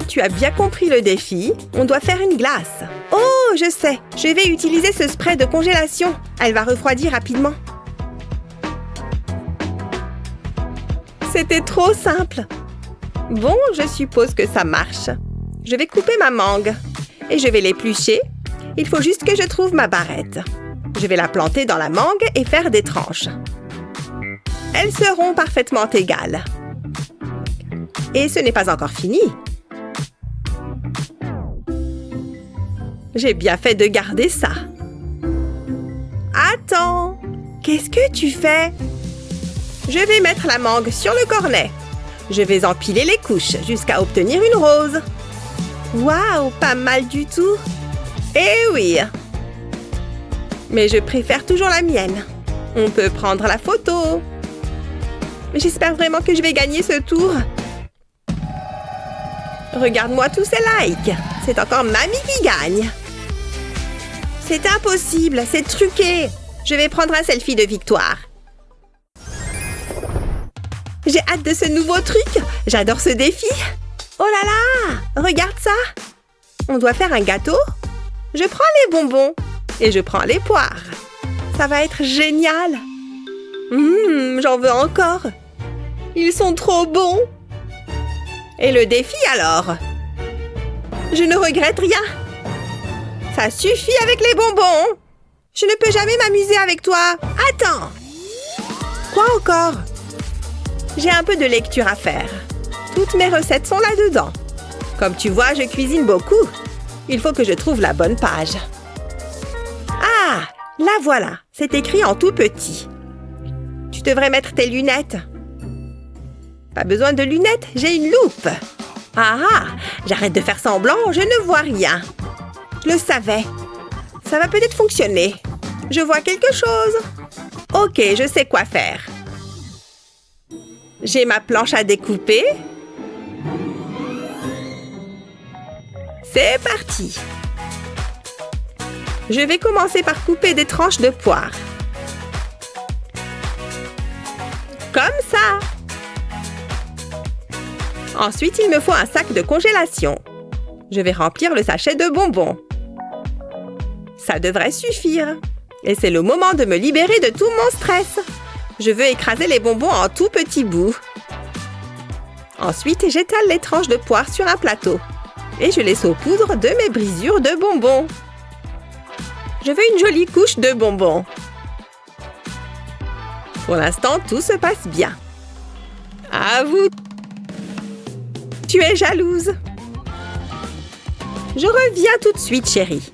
Tu as bien compris le défi. On doit faire une glace. Oh, je sais. Je vais utiliser ce spray de congélation. Elle va refroidir rapidement. C'était trop simple. Bon, je suppose que ça marche. Je vais couper ma mangue. Et je vais l'éplucher. Il faut juste que je trouve ma barrette. Je vais la planter dans la mangue et faire des tranches. Elles seront parfaitement égales. Et ce n'est pas encore fini. J'ai bien fait de garder ça. Attends, qu'est-ce que tu fais? Je vais mettre la mangue sur le cornet. Je vais empiler les couches jusqu'à obtenir une rose. Waouh, pas mal du tout. Eh oui. Mais je préfère toujours la mienne. On peut prendre la photo. J'espère vraiment que je vais gagner ce tour. Regarde-moi tous ces likes. C'est encore Mamie qui gagne. C'est impossible, c'est truqué. Je vais prendre un selfie de victoire. J'ai hâte de ce nouveau truc. J'adore ce défi. Oh là là, regarde ça. On doit faire un gâteau. Je prends les bonbons et je prends les poires. Ça va être génial. J'en veux encore. Ils sont trop bons. Et le défi alors? Je ne regrette rien. Ça suffit avec les bonbons. Je ne peux jamais m'amuser avec toi. Attends. Quoi encore? J'ai un peu de lecture à faire. Toutes mes recettes sont là-dedans. Comme tu vois, je cuisine beaucoup. Il faut que je trouve la bonne page. Ah, la voilà. C'est écrit en tout petit. Tu devrais mettre tes lunettes. Pas besoin de lunettes, j'ai une loupe. Ah, j'arrête de faire semblant, je ne vois rien. Je le savais. Ça va peut-être fonctionner. Je vois quelque chose. Ok, je sais quoi faire. J'ai ma planche à découper. C'est parti. Je vais commencer par couper des tranches de poire. Comme ça. Ensuite, il me faut un sac de congélation. Je vais remplir le sachet de bonbons. Ça devrait suffire. Et c'est le moment de me libérer de tout mon stress. Je veux écraser les bonbons en tout petits bouts. Ensuite, j'étale les tranches de poire sur un plateau. Et je les saupoudre de mes brisures de bonbons. Je veux une jolie couche de bonbons. Pour l'instant, tout se passe bien. À vous. Tu es jalouse. Je reviens tout de suite, chérie.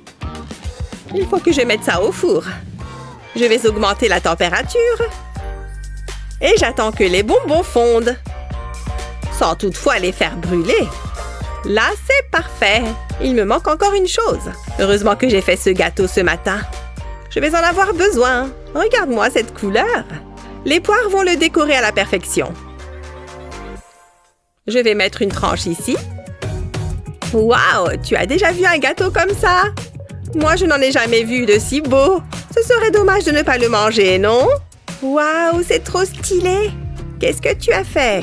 Il faut que je mette ça au four. Je vais augmenter la température. Et j'attends que les bonbons fondent. Sans toutefois les faire brûler. Là, c'est parfait. Il me manque encore une chose. Heureusement que j'ai fait ce gâteau ce matin. Je vais en avoir besoin. Regarde-moi cette couleur. Les poires vont le décorer à la perfection. Je vais mettre une tranche ici. Waouh, tu as déjà vu un gâteau comme ça? Moi, je n'en ai jamais vu de si beau. Ce serait dommage de ne pas le manger, non? Waouh, c'est trop stylé. Qu'est-ce que tu as fait?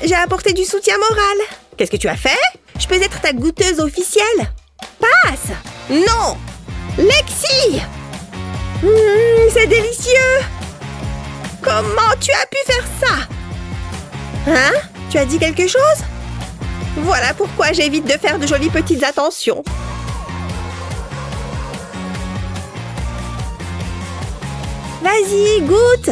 J'ai apporté du soutien moral. Qu'est-ce que tu as fait? Je peux être ta goûteuse officielle? Passe! Non! Lexi! C'est délicieux! Comment tu as pu faire ça? Hein? Tu as dit quelque chose? Voilà pourquoi j'évite de faire de jolies petites attentions. Vas-y, goûte!